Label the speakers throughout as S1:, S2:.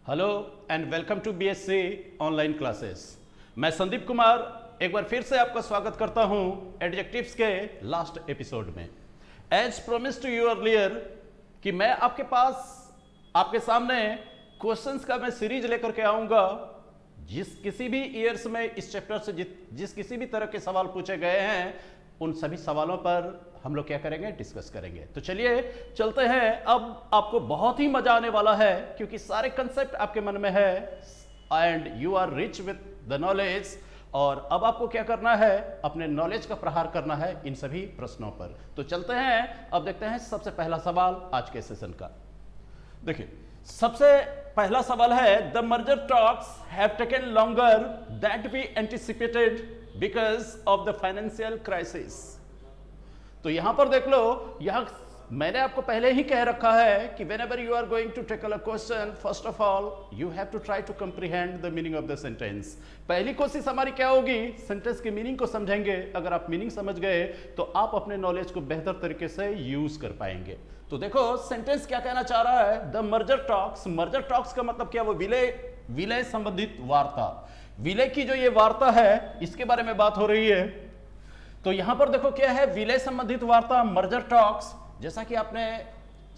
S1: Hello and welcome to BSc online classes. मैं संदीप कुमार एक बार फिर से आपका स्वागत करता हूं एडजेक्टिव्स के लास्ट एपिसोड में। As promised to you earlier कि मैं आपके पास आपके सामने क्वेश्चंस का मैं सीरीज लेकर के आऊंगा। जिस किसी भी ईयर्स में इस चैप्टर से जिस किसी भी तरह के सवाल पूछे गए हैं उन सभी सवालों पर हम लोग क्या करेंगे, डिस्कस करेंगे। तो चलिए चलते हैं। अब आपको बहुत ही मजा आने वाला है क्योंकि सारे कंसेप्ट आपके मन में है and you are rich with the knowledge. और अब आपको क्या करना है, अपने नॉलेज का प्रहार करना है इन सभी प्रश्नों पर। तो चलते हैं, अब देखते हैं सबसे पहला सवाल आज के सेशन का। देखिए सबसे पहला सवाल है, the merger talks have taken longer that we anticipated because of the financial crisis. तो यहां पर देख लो, यहां मैंने आपको पहले ही कह रखा है कि whenever you are going to tackle a question, first of all you have to try to comprehend the meaning of the sentence। पहली कोशिश हमारी क्या होगी, सेंटेंस की मीनिंग को समझेंगे। अगर आप मीनिंग समझ गए तो आप अपने नॉलेज को बेहतर तरीके से यूज कर पाएंगे। तो देखो सेंटेंस क्या कहना चाह रहा है, the merger talks. Merger talks का मतलब क्या, वो विलय संबंधित वार्ता, विलय की जो ये वार्ता है इसके बारे में बात हो रही है। तो यहां पर देखो क्या है, विलय संबंधित वार्ता, मर्जर टॉक्स। जैसा कि आपने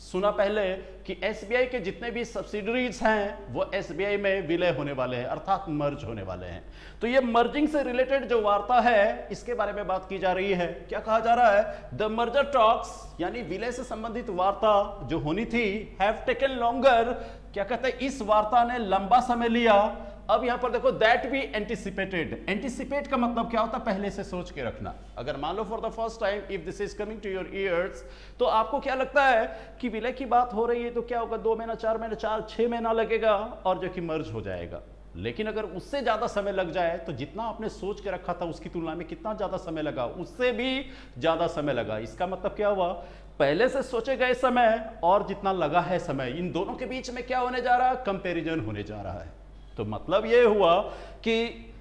S1: सुना पहले कि एसबीआई के जितने भी सब्सिडरीज हैं वो एसबीआई में विलय होने वाले हैं, अर्थात मर्ज होने वाले हैं। तो ये मर्जिंग से रिलेटेड जो वार्ता है इसके बारे में बात की जा रही है। क्या कहा जा रहा है, द मर्जर टॉक्स यानी विलय से संबंधित वार्ता जो होनी थी, हैव टेकन लॉन्गर, क्या कहते हैं, इस वार्ता ने लंबा समय लिया। अब यहां पर देखो दैट वी एंटिसिपेटेड। एंटिसिपेट का मतलब क्या होता है, पहले से सोच के रखना। अगर मान लो for the first time if this is coming to your ears, तो आपको क्या लगता है कि विलय की बात हो रही है तो क्या होगा, 2 महीना 4 महीना 6 महीना लगेगा और जो कि मर्ज हो जाएगा। लेकिन अगर उससे ज्यादा समय लग जाए तो जितना आपने सोच के रखा था उसकी तुलना में कितना ज्यादा समय लगा, उससे भी ज्यादा समय लगा। इसका मतलब क्या हुआ, पहले से सोचे गए समय और जितना लगा है समय, इन दोनों के बीच में क्या होने जा रहा है, कंपैरिजन होने जा रहा है। तो मतलब यह हुआ कि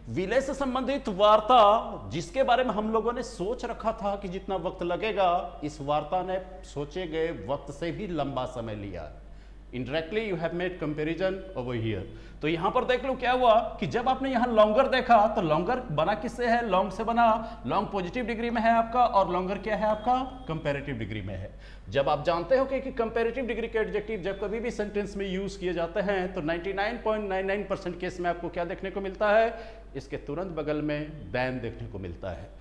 S1: विलय से संबंधित वार्ता जिसके बारे में हम लोगों ने सोच रखा था कि जितना वक्त लगेगा, इस वार्ता ने सोचे गए वक्त से भी लंबा समय लिया। Indirectly you have made comparison over here. तो यहां पर देख लो क्या हुआ कि जब आपने यहां लॉन्गर देखा तो लॉन्गर बना किससे है, लॉन्ग से बना। लॉन्ग पॉजिटिव डिग्री में है आपका और लॉन्गर क्या है आपका, कंपैरेटिव डिग्री में है। जब आप जानते हो कि कंपैरेटिव डिग्री के एडजेक्टिव जब कभी भी सेंटेंस में यूज किए जाते हैं तो 99.99% केस में आपको क्या देखने को मिलता है, इसके तुरंत बगल में देन देखने को मिलता है।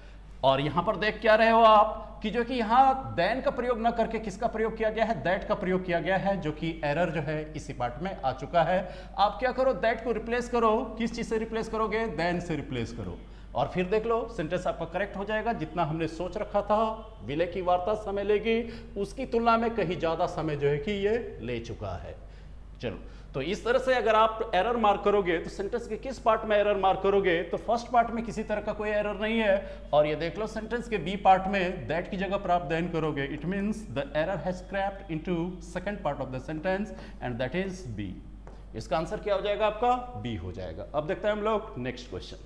S1: और यहां पर देख क्या रहे हो आप कि जो कि यहां देन का प्रयोग ना करके किसका प्रयोग किया गया है, दैट का प्रयोग किया गया है, जो कि एरर जो है इसी पार्ट में आ चुका है। आप क्या करो, दैट को रिप्लेस करो, किस चीज से रिप्लेस करोगे, देन से रिप्लेस करो और फिर देख लो सेंटेंस आपका करेक्ट हो जाएगा। जितना हमने सोच रखा था विलय की वार्ता समय लेगी, उसकी तुलना में कहीं ज्यादा समय जो है कि ये ले चुका है। चलो, तो इस तरह से अगर आप एरर मार्क करोगे तो सेंटेंस के किस पार्ट में एरर मार्क करोगे, तो फर्स्ट पार्ट में किसी तरह का कोई एरर नहीं है। और ये देख लो सेंटेंस के बी पार्ट में दैट की जगह पर आप देन करोगे, it means the error has crept into second part of the sentence and that is B. इसका आंसर क्या हो जाएगा आपका, बी हो जाएगा। अब देखते हैं हम लोग नेक्स्ट क्वेश्चन।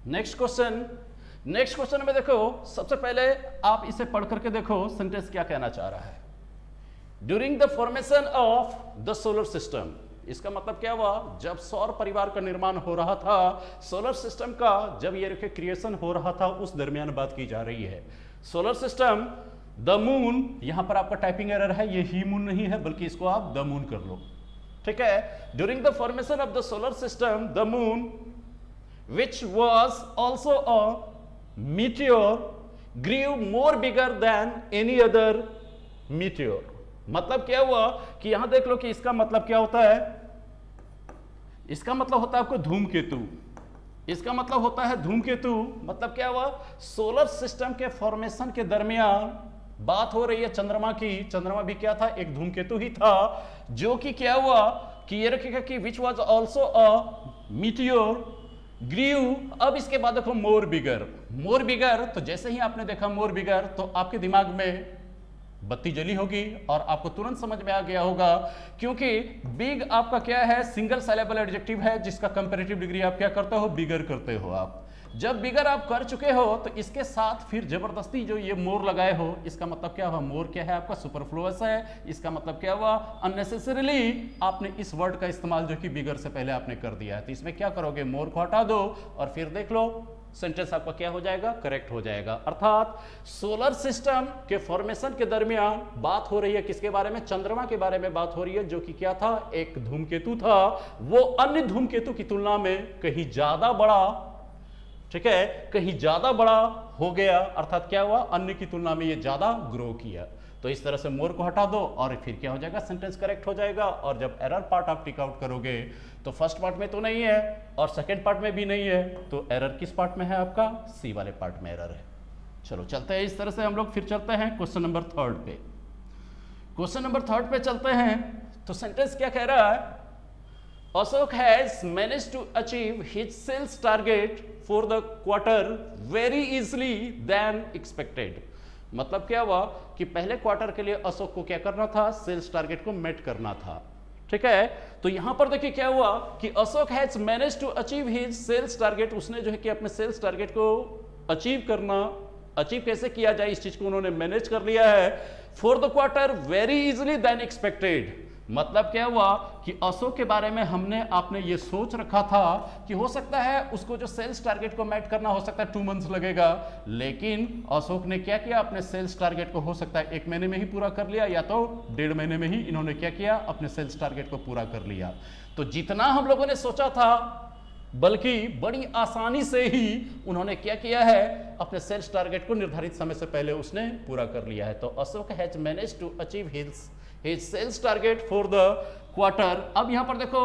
S1: नेक्स्ट क्वेश्चन में देखो, सबसे पहले आप इसे पढ़ करके देखो सेंटेंस क्या कहना चाह रहा है। During the formation of the solar system, इसका मतलब क्या हुआ, जब सौर परिवार का निर्माण हो रहा था, सोलर सिस्टम का जब ये क्रिएशन हो रहा था उस दरमियान बात की जा रही है। सोलर सिस्टम, द मून, यहां पर आपका टाइपिंग एरर है, ये ही मून नहीं है बल्कि इसको आप द मून कर लो, ठीक है। During the formation of the solar system the moon which was also a meteor grew more bigger than any other meteor। मतलब क्या हुआ कि यहां देख लो कि इसका मतलब क्या होता है, इसका मतलब होता है आपको धूमकेतु। इसका मतलब होता है धूमकेतु। मतलब क्या हुआ, सोलर सिस्टम के फॉर्मेशन के दरमियान बात हो रही है चंद्रमा की। चंद्रमा भी क्या था, एक धूमकेतु ही था, जो कि क्या हुआ कि ये रखेगा कि which was also a meteor grieve. अब इसके बाद देखो मोर बिगर, तो जैसे ही आपने देखा मोर बिगर तो आपके दिमाग में बत्ती जली होगी और आपको तुरंत समझ में आ गया होगा, क्योंकि बिग आपका क्या है, सिंगल सिलेबल एडजेक्टिव है जिसका कंपैरेटिव डिग्री आप क्या करते हो, बिगर करते हो आप। जब बिगर आप कर चुके हो तो इसके साथ फिर जबरदस्ती जो ये मोर लगाए हो, इसका मतलब क्या हुआ? मोर क्या है आपका? सुपरफ्लुअस है। इसका मतलब क्या हुआ? अननेसेसरीली आपने इस वर्ड का इस्तेमाल जो कि बिगर से पहले आपने कर दिया है। तो इसमें क्या करोगे? मोर को हटा दो और फिर देख लो सेंटेंस आपका क्या हो जाएगा? करेक्ट हो जाएगा। अर्थात सोलर सिस्टम के फॉर्मेशन के दरमियान बात हो रही है किसके बारे में? चंद्रमा के बारे में बात हो रही है, जो कि क्या था? एक धूमकेतु था। वो अन्य धूमकेतु की तुलना में कहीं ज्यादा बड़ा, ठीक है, कहीं ज्यादा बड़ा हो गया। अर्थात क्या हुआ? अन्य की तुलना में ये ज्यादा ग्रो किया। तो इस तरह से मोर को हटा दो और फिर क्या हो जाएगा? सेंटेंस करेक्ट हो जाएगा। और जब एरर पार्ट आप टिक आउट करोगे तो फर्स्ट पार्ट में तो नहीं है और सेकंड पार्ट में भी नहीं है, तो एरर किस पार्ट में है आपका? सी वाले पार्ट में एरर है। चलो चलते हैं, इस तरह से हम लोग फिर चलते हैं क्वेश्चन नंबर 3 पे। क्वेश्चन नंबर 3 पे चलते हैं तो सेंटेंस क्या कह रहा है? Ashok has managed to achieve his sales target for the quarter very easily than expected. मतलब क्या हुआ कि पहले क्वार्टर के लिए अशोक को क्या करना था? सेल्स टारगेट को मेट करना था। ठीक है, तो यहां पर देखिए क्या हुआ कि Ashok has manage to achieve his sales target. उसने जो है कि अपने सेल्स टारगेट को अचीव कैसे किया जाए इस चीज को उन्होंने मैनेज कर लिया है। For the quarter very easily then expected. मतलब क्या हुआ कि अशोक के बारे में आपने ये सोच रखा था कि हो सकता है उसको जो सेल्स टारगेट को मैट करना हो सकता है 2 मंथ्स लगेगा, लेकिन अशोक ने क्या किया? अपने सेल्स टारगेट को हो सकता है 1 महीने में ही पूरा कर लिया या तो 1.5 महीने में ही इन्होंने क्या किया? अपने सेल्स टारगेट को पूरा कर लिया। तो जितना हम लोगों ने सोचा था बल्कि बड़ी आसानी से ही उन्होंने क्या किया है? अपने सेल्स टारगेट को निर्धारित समय से पहले उसने पूरा कर लिया है। तो Ashok has manage to achieve his sales target for the quarter. अब यहां पर देखो,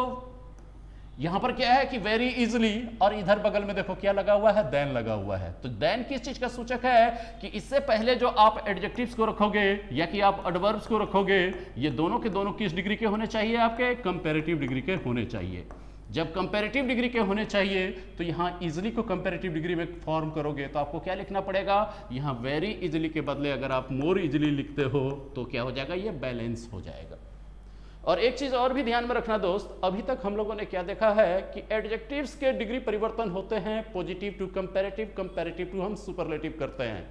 S1: यहां पर क्या है कि वेरी इजिली, और इधर बगल में देखो क्या लगा हुआ है? देन लगा हुआ है। तो देन किस चीज का सूचक है कि इससे पहले जो आप एडजेक्टिव्स को रखोगे या कि आप एडवर्ब्स को रखोगे, ये दोनों के दोनों किस डिग्री के होने चाहिए? आपके कंपैरेटिव डिग्री के होने चाहिए। जब कंपैरेटिव डिग्री के होने चाहिए तो यहां इजिली को कंपैरेटिव डिग्री में फॉर्म करोगे तो आपको क्या लिखना पड़ेगा? यहां वेरी इजिली के बदले अगर आप मोर इजिली लिखते हो तो क्या हो जाएगा? ये बैलेंस हो जाएगा। और एक चीज और भी ध्यान में रखना दोस्त, अभी तक हम लोगों ने क्या देखा है कि एडजेक्टिव्स के डिग्री परिवर्तन होते हैं, positive to comparative, comparative to हम सुपरलेटिव करते हैं।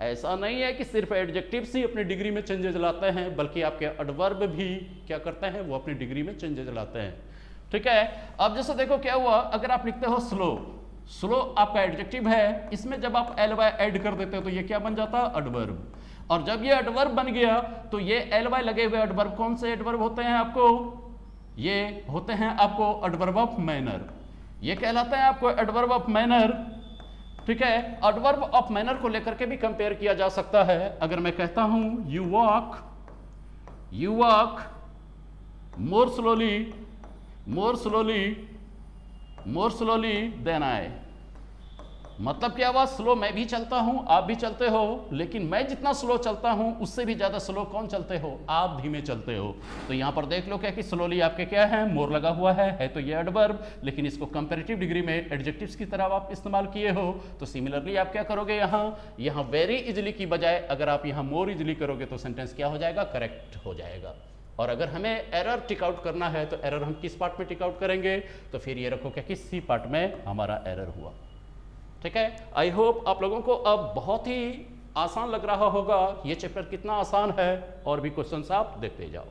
S1: ऐसा नहीं है कि सिर्फ एडजेक्टिव्स ही अपनी डिग्री में चेंजेस लाते हैं, बल्कि आपके एडवर्ब भी क्या करते हैं? वो अपनी डिग्री में चेंजेस लाते हैं। ठीक है, अब जैसे देखो क्या हुआ, अगर आप लिखते हो स्लो आपका एडजेक्टिव है, इसमें जब आप ly ऐड कर देते हो तो ये क्या बन जाता है? एडवर्ब। और जब ये एडवर्ब बन गया तो ये ly लगे हुए एडवर्ब कौन से एडवर्ब होते हैं आपको? ये होते हैं आपको एडवर्ब ऑफ मैनर। ये कहलाता है आपको एडवर्ब ऑफ मैनर। ठीक है, एडवर्ब ऑफ मैनर को लेकर के भी कंपेयर किया जा सकता है। अगर मैं कहता हूं you walk more slowly than I। मतलब क्या हुआ? स्लो मैं भी चलता हूं, आप भी चलते हो, लेकिन मैं जितना स्लो चलता हूं उससे भी ज्यादा स्लो कौन चलते हो? आप धीमे चलते हो। तो यहां पर देख लो क्या कि स्लोली आपके क्या है? मोर लगा हुआ है तो ये एडवर्ब, लेकिन इसको कंपैरेटिव डिग्री में एडजेक्टिव्स की तरह आप इस्तेमाल किए हो। तो सिमिलरली आप क्या करोगे? यहां वेरी इजिली की बजाय अगर आप यहां मोर इजिली करोगे तो सेंटेंस क्या हो जाएगा? करेक्ट हो जाएगा। और अगर हमें एरर टिक आउट करना है तो एरर हम किस पार्ट में टिक आउट करेंगे? तो फिर ये रखो क्या कि सी पार्ट में हमारा एरर हुआ। ठीक है, आई होप आप लोगों को अब बहुत ही आसान लग रहा होगा। ये चैप्टर कितना आसान है, और भी क्वेश्चंस आप देखते जाओ।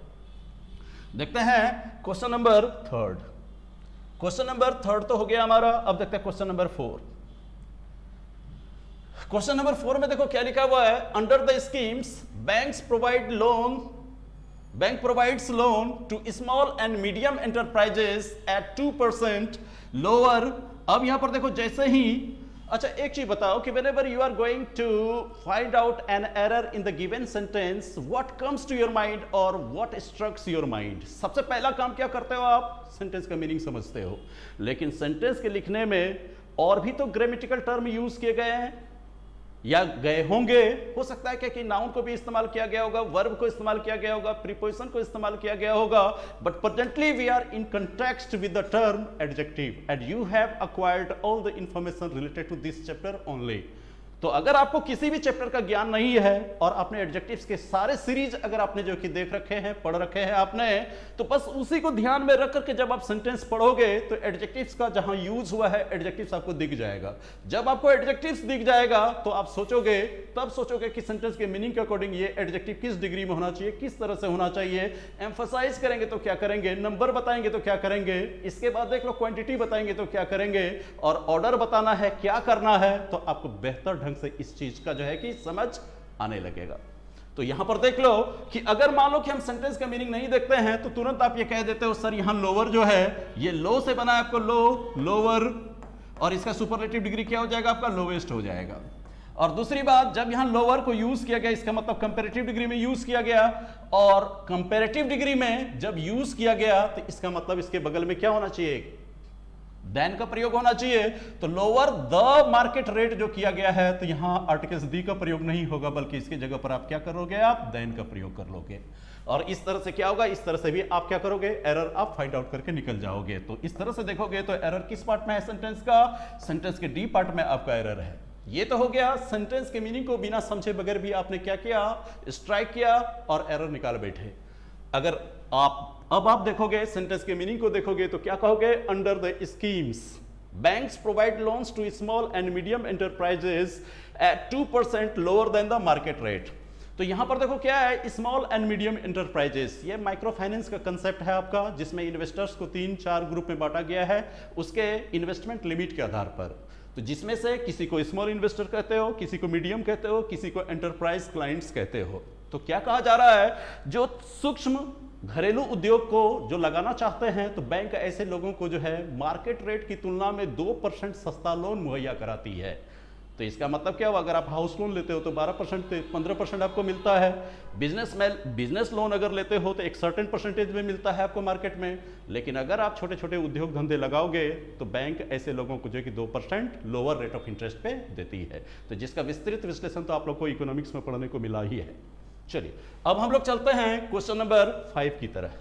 S1: देखते हैं क्वेश्चन नंबर 3। क्वेश्चन नंबर 3 तो हो गया हमारा। अब देखते हैं क्वेश्चन नंबर 4। क्वेश्चन नंबर 4 में देखो क्या लिखा हुआ है? Under the schemes bank provides loan to small and medium enterprises at 2% lower। अब यहां पर देखो जैसे ही, अच्छा एक चीज बताओ कि whenever you are going to find out an error in the given sentence, what comes to your mind or what strikes your mind? सबसे पहला काम क्या करते हो आप? सेंटेंस का मीनिंग समझते हो। लेकिन सेंटेंस के लिखने में और भी तो ग्रामेटिकल टर्म यूज किए गए हैं या गए होंगे। हो सकता है कि नाउन को भी इस्तेमाल किया गया होगा, वर्ब को इस्तेमाल किया गया होगा, प्रीपोजिशन को इस्तेमाल किया गया होगा, but presently we are in context with the term adjective and you have acquired all the information related to this chapter only. तो अगर आपको किसी भी चैप्टर का ज्ञान नहीं है और आपने एडजेक्टिव्स के सारे सीरीज अगर आपने जो कि देख रखे हैं, पढ़ रखे हैं आपने, तो बस उसी को ध्यान में रख करके जब आप सेंटेंस पढ़ोगे तो एडजेक्टिव्स का जहां यूज हुआ है एडजेक्टिव्स आपको दिख जाएगा। जब आपको एडजेक्टिव्स दिख जाएगा तो आप सोचोगे, तब सोचोगे कि सेंटेंस के मीनिंग के अकॉर्डिंग ये एडजेक्टिव किस डिग्री में होना चाहिए, किस तरह से होना चाहिए। एम्फसाइज करेंगे तो क्या करेंगे, नंबर बताएंगे तो क्या करेंगे, इसके बाद देख लो क्वांटिटी बताएंगे तो क्या करेंगे, और ऑर्डर बताना है, क्या करना है, तो आपको बेहतर ढंग से इस चीज का जो है कि समझ आने लगेगा। तो यहां पर देख लो कि अगर मान लो कि हम सेंटेंस का मीनिंग नहीं देखते हैं तो तुरंत आप ये कह देते हो सर यहां लोअर जो है ये लो से बना है, आपको लो, लोअर, और इसका सुपरलेटिव डिग्री क्या हो जाएगा, आपका लोवेस्ट हो जाएगा। और दूसरी बात, जब यहां लोअर को यूज किया गया इसका मतलब कंपैरेटिव डिग्री में यूज किया गया, और कंपैरेटिव डिग्री में जब यूज किया गया तो इसका मतलब इसके बगल में क्या होना चाहिए, देन का प्रयोग होना चाहिए। तो लोअर द मार्केट रेट जो किया गया है तो यहां आर्टिकल्स दी का प्रयोग नहीं होगा, बल्कि इसकी जगह पर आप क्या करोगे, आप देन का प्रयोग कर लोगे। और इस तरह से क्या होगा, इस तरह से भी आप क्या करोगे, एरर आप फाइंड आउट करके निकल जाओगे। तो इस तरह से देखोगे तो एरर किस पार्ट में है सेंटेंस का, सेंटेंस के डी पार्ट में आपका एरर है। ये तो हो गया सेंटेंस के मीनिंग को बिना समझे बगैर भी आपने क्या किया, स्ट्राइक किया और एरर निकाल बैठे। अगर आप देखोगे सेंटेंस के मीनिंग को देखोगे तो क्या कहोगे, under the schemes banks provide loans to small and medium enterprises at 2% lower than the market rate. तो यहां पर देखो क्या है, स्मॉल एंड मीडियम एंटरप्राइजेस, ये माइक्रो फाइनेंस का कंसेप्ट है आपका, जिसमें इन्वेस्टर्स को 3-4 ग्रुप में बांटा गया है उसके इन्वेस्टमेंट लिमिट के आधार पर। तो जिसमें से किसी को स्मॉल इन्वेस्टर कहते हो, किसी को मीडियम कहते हो, किसी को एंटरप्राइज क्लाइंट्स कहते हो। तो क्या कहा जा रहा है, जो सूक्ष्म घरेलू उद्योग को जो लगाना चाहते हैं तो बैंक ऐसे लोगों को जो है मार्केट रेट की तुलना में 2% सस्ता लोन मुहैया कराती है। तो इसका मतलब क्या हुआ, अगर आप हाउस लोन लेते हो तो 12% 15% आपको मिलता है, बिजनेस लोन अगर लेते हो तो एक सर्टेन परसेंटेज में मिलता है आपको मार्केट में। लेकिन अगर आप छोटे छोटे उद्योग धंधे लगाओगे तो बैंक ऐसे लोगों को जो कि 2% लोअर रेट ऑफ इंटरेस्ट पे देती है। तो जिसका विस्तृत विश्लेषण तो आप लोग को इकोनॉमिक्स में पढ़ने को मिला ही है। चलिए अब हम लोग चलते हैं क्वेश्चन नंबर 5 की तरह।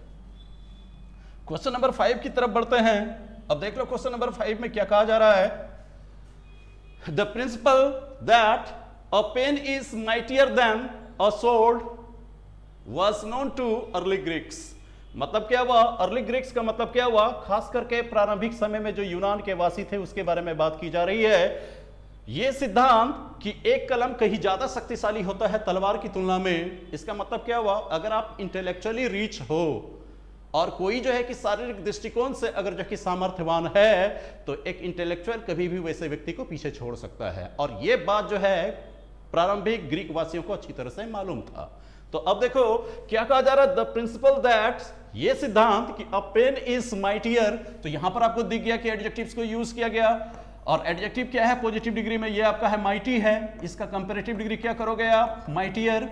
S1: क्वेश्चन नंबर 5 की तरफ बढ़ते हैं। अब देख लो क्वेश्चन नंबर 5 में क्या कहा जा रहा है, the principle that a pen is mightier than a sword was known to early Greeks. मतलब क्या हुआ, अर्ली ग्रीक्स का मतलब क्या हुआ, खास करके प्रारंभिक समय में जो यूनान के वासी थे उसके बारे में बात की जा रही है। यह सिद्धांत कि एक कलम कहीं ज्यादा शक्तिशाली होता है तलवार की तुलना में, इसका मतलब क्या हुआ, अगर आप इंटेलेक्चुअली रिच हो और कोई जो है कि शारीरिक दृष्टिकोण से अगर जो कि सामर्थ्यवान है तो एक इंटेलेक्चुअल कभी भी वैसे व्यक्ति को पीछे छोड़ सकता है। और यह बात जो है प्रारंभिक ग्रीक वासियों को अच्छी तरह से मालूम था। तो अब देखो क्या कहा जा रहा है, द प्रिंसिपल दैट, ये सिद्धांत कि अ पेन इज माइटियर। तो यहां पर आपको दिख गया कि एडजेक्टिव्स को यूज किया गया, और एडजेक्टिव क्या है पॉजिटिव डिग्री में, ये आपका है माइटी है, इसका कंपैरेटिव डिग्री क्या करोगे आप, माइटियर,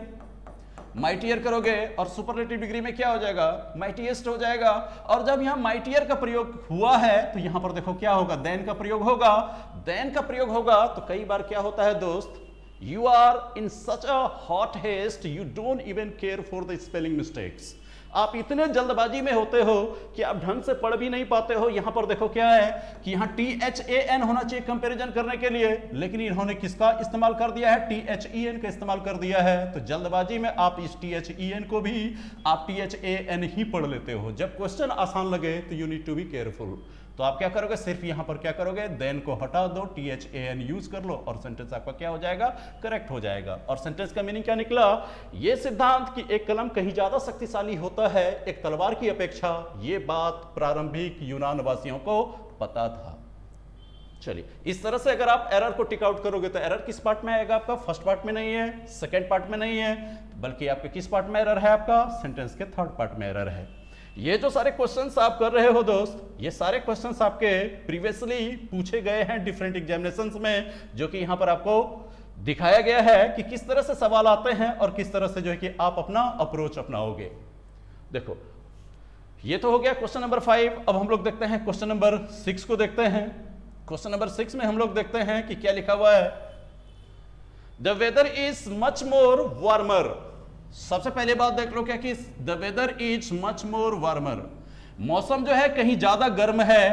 S1: माइटियर करोगे, और सुपरलेटिव डिग्री में क्या हो जाएगा, माइटिएस्ट हो जाएगा। और जब यहां माइटियर का प्रयोग हुआ है तो यहां पर देखो क्या होगा, देन का प्रयोग होगा। देन का प्रयोग होगा तो कई बार क्या होता है दोस्त, you are in such a hot haste you don't even care for the spelling mistakes। आप इतने जल्दबाजी में होते हो कि आप ढंग से पढ़ भी नहीं पाते हो। यहां पर देखो क्या है कि यहां THAN होना चाहिए कंपैरिजन करने के लिए, लेकिन इन्होंने किसका इस्तेमाल कर दिया है, THEN का इस्तेमाल कर दिया है। तो जल्दबाजी में आप इस THEN को भी आप THAN ही पढ़ लेते हो। जब क्वेश्चन आसान लगे तो you need to be careful. तो आप क्या करोगे, सिर्फ यहां पर क्या करोगे, देन को हटा दो, THAN यूज कर लो और सेंटेंस आपका क्या हो जाएगा, करेक्ट हो जाएगा। और सेंटेंस का मीनिंग क्या निकला, ये सिद्धांत कि एक कलम कहीं ज्यादा शक्तिशाली होता है एक तलवार की अपेक्षा, ये बात प्रारंभिक यूनान वासियों को पता था। चलिए इस तरह से अगर आप एरर को टिक आउट करोगे तो एरर किस पार्ट में आएगा आपका, फर्स्ट पार्ट में नहीं है, सेकेंड पार्ट में नहीं है, बल्कि आपके किस पार्ट में एरर है, आपका सेंटेंस के थर्ड पार्ट में एरर है। ये जो सारे क्वेश्चंस आप कर रहे हो दोस्त, ये सारे क्वेश्चंस आपके प्रीवियसली पूछे गए हैं डिफरेंट एग्जामिनेशंस में, जो कि यहां पर आपको दिखाया गया है कि किस तरह से सवाल आते हैं और किस तरह से जो है कि आप अपना अप्रोच अपनाओगे। देखो ये तो हो गया क्वेश्चन नंबर 5। अब हम लोग देखते हैं क्वेश्चन नंबर 6 को देखते हैं। क्वेश्चन नंबर 6 में हम लोग देखते हैं कि क्या लिखा हुआ है, the weather is much more warmer. सबसे पहले बात देख लो क्या कि the weather is much more warmer, मौसम जो है कहीं ज्यादा गर्म है।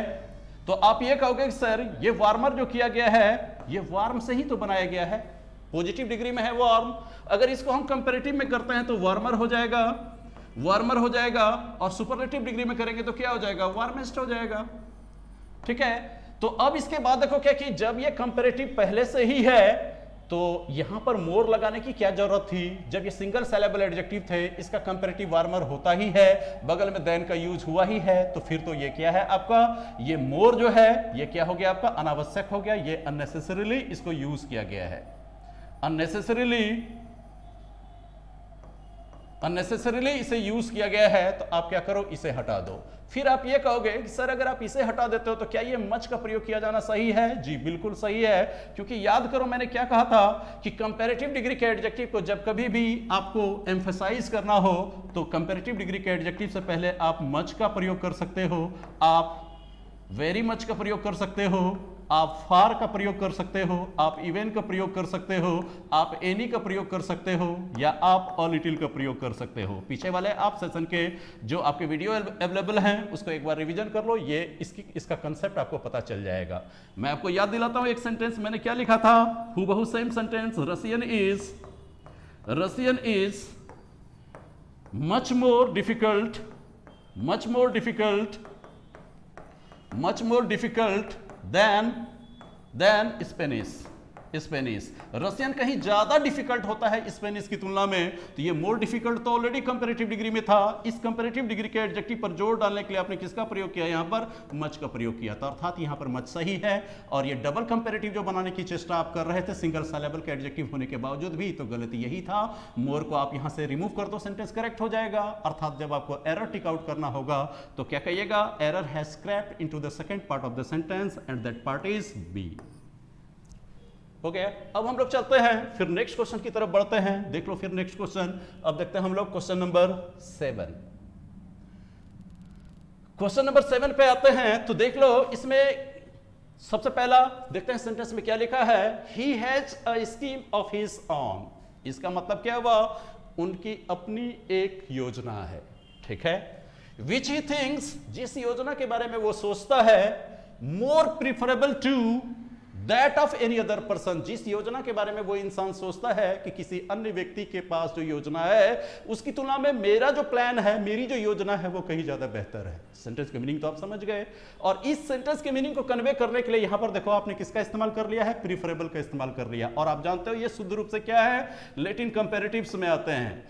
S1: तो आप ये कहोगे कि सर ये वार्मर जो किया गया है ये वार्म से ही तो बनाया गया है, पॉजिटिव डिग्री में है वार्म, अगर इसको हम कंपैरेटिव में करते हैं तो वार्मर हो जाएगा, वार्मर हो जाएगा, और सुपरलेटिव डिग्री में करेंगे तो क्या हो जाएगा, वार्मेस्ट हो जाएगा। ठीक है, तो अब इसके बाद देखो क्या कि जब ये कंपैरेटिव पहले से ही है तो यहां पर मोर लगाने की क्या जरूरत थी, जब ये सिंगल सिलेबल एडजेक्टिव थे, इसका कंपैरेटिव वार्मर होता ही है, बगल में देन का यूज हुआ ही है, तो फिर तो ये क्या है आपका, ये मोर जो है ये क्या हो गया आपका, अनावश्यक हो गया, ये अननेसेसरीली इसको यूज किया गया है, अननेसेसरीली इसे यूज किया गया है, तो आप क्या करो, इसे हटा दो। फिर आप ये कहोगे कि सर अगर आप इसे हटा देते हो तो क्या ये मच का प्रयोग किया जाना सही है? जी बिल्कुल सही है, क्योंकि याद करो मैंने क्या कहा था कि कंपैरेटिव डिग्री के एडजेक्टिव को जब कभी भी आपको एम्फसाइज करना हो तो कंपैरेटिव डिग्री के एडजेक्टिव से पहले आप मच का प्रयोग कर सकते हो, आप वेरी मच का प्रयोग कर सकते हो, आप फार का प्रयोग कर सकते हो, आप इवन का प्रयोग कर सकते हो, आप एनी का प्रयोग कर सकते हो, या आप अ लिटिल का प्रयोग कर सकते हो। पीछे वाले आप सेशन के जो आपके वीडियो अवेलेबल हैं उसको एक बार रिवीजन कर लो, ये इसका कंसेप्ट आपको पता चल जाएगा। मैं आपको याद दिलाता हूं, एक सेंटेंस मैंने क्या लिखा था, हूबहू same sentence, Russian is much more difficult than Spanish. Russian कहीं ज्यादा डिफिकल्ट होता है स्पेनिश की तुलना में, तो ये मोर डिफिकल्ट तो ऑलरेडी कंपैरेटिव डिग्री में था, इस कंपैरेटिव डिग्री के एडजेक्टिव पर जोर डालने के लिए आपने किसका प्रयोग किया, यहां पर मच का प्रयोग किया था, अर्थात यहां पर मच सही है। और ये डबल कंपैरेटिव जो बनाने की चेष्टा आप कर रहे थे सिंगल सिलेबल के एडजेक्टिव होने के बावजूद भी, तो गलती यही था, मोर को आप यहां से रिमूव कर दो, सेंटेंस करेक्ट हो जाएगा। अर्थात जब आपको एरर टिक आउट करना होगा तो क्या कहिएगा, error has scrapped into the second part of the sentence and that part is B. हो गया। अब हम लोग चलते हैं फिर नेक्स्ट क्वेश्चन की तरफ बढ़ते हैं, देख लो फिर नेक्स्ट क्वेश्चन। अब देखते हैं हम लोग क्वेश्चन नंबर 7। क्वेश्चन नंबर 7 पे आते हैं, तो देख लो इसमें सबसे पहला देखते हैं सेंटेंस में क्या लिखा है, ही has a scheme of his on. इसका मतलब क्या हुआ, उनकी अपनी एक योजना है, ठीक है। विच ही थिंक्स, जिस योजना के बारे में वो सोचता है, more preferable to that of any other person, जिस योजना के बारे में वो इंसान सोचता है कि किसी अन्य व्यक्ति के पास जो योजना है उसकी तुलना में मेरा जो प्लान है, मेरी जो योजना है वो कहीं ज्यादा बेहतर है। सेंटेंस के मीनिंग तो आप समझ गए, और इस सेंटेंस के मीनिंग को कन्वे करने के लिए यहां पर देखो आपने किसका इस्तेमाल कर लिया है, प्रिफरेबल का इस्तेमाल कर लिया। और आप जानते हो ये शुद्ध रूप से क्या है, लैटिन कंपैरेटिव्स में आते हैं,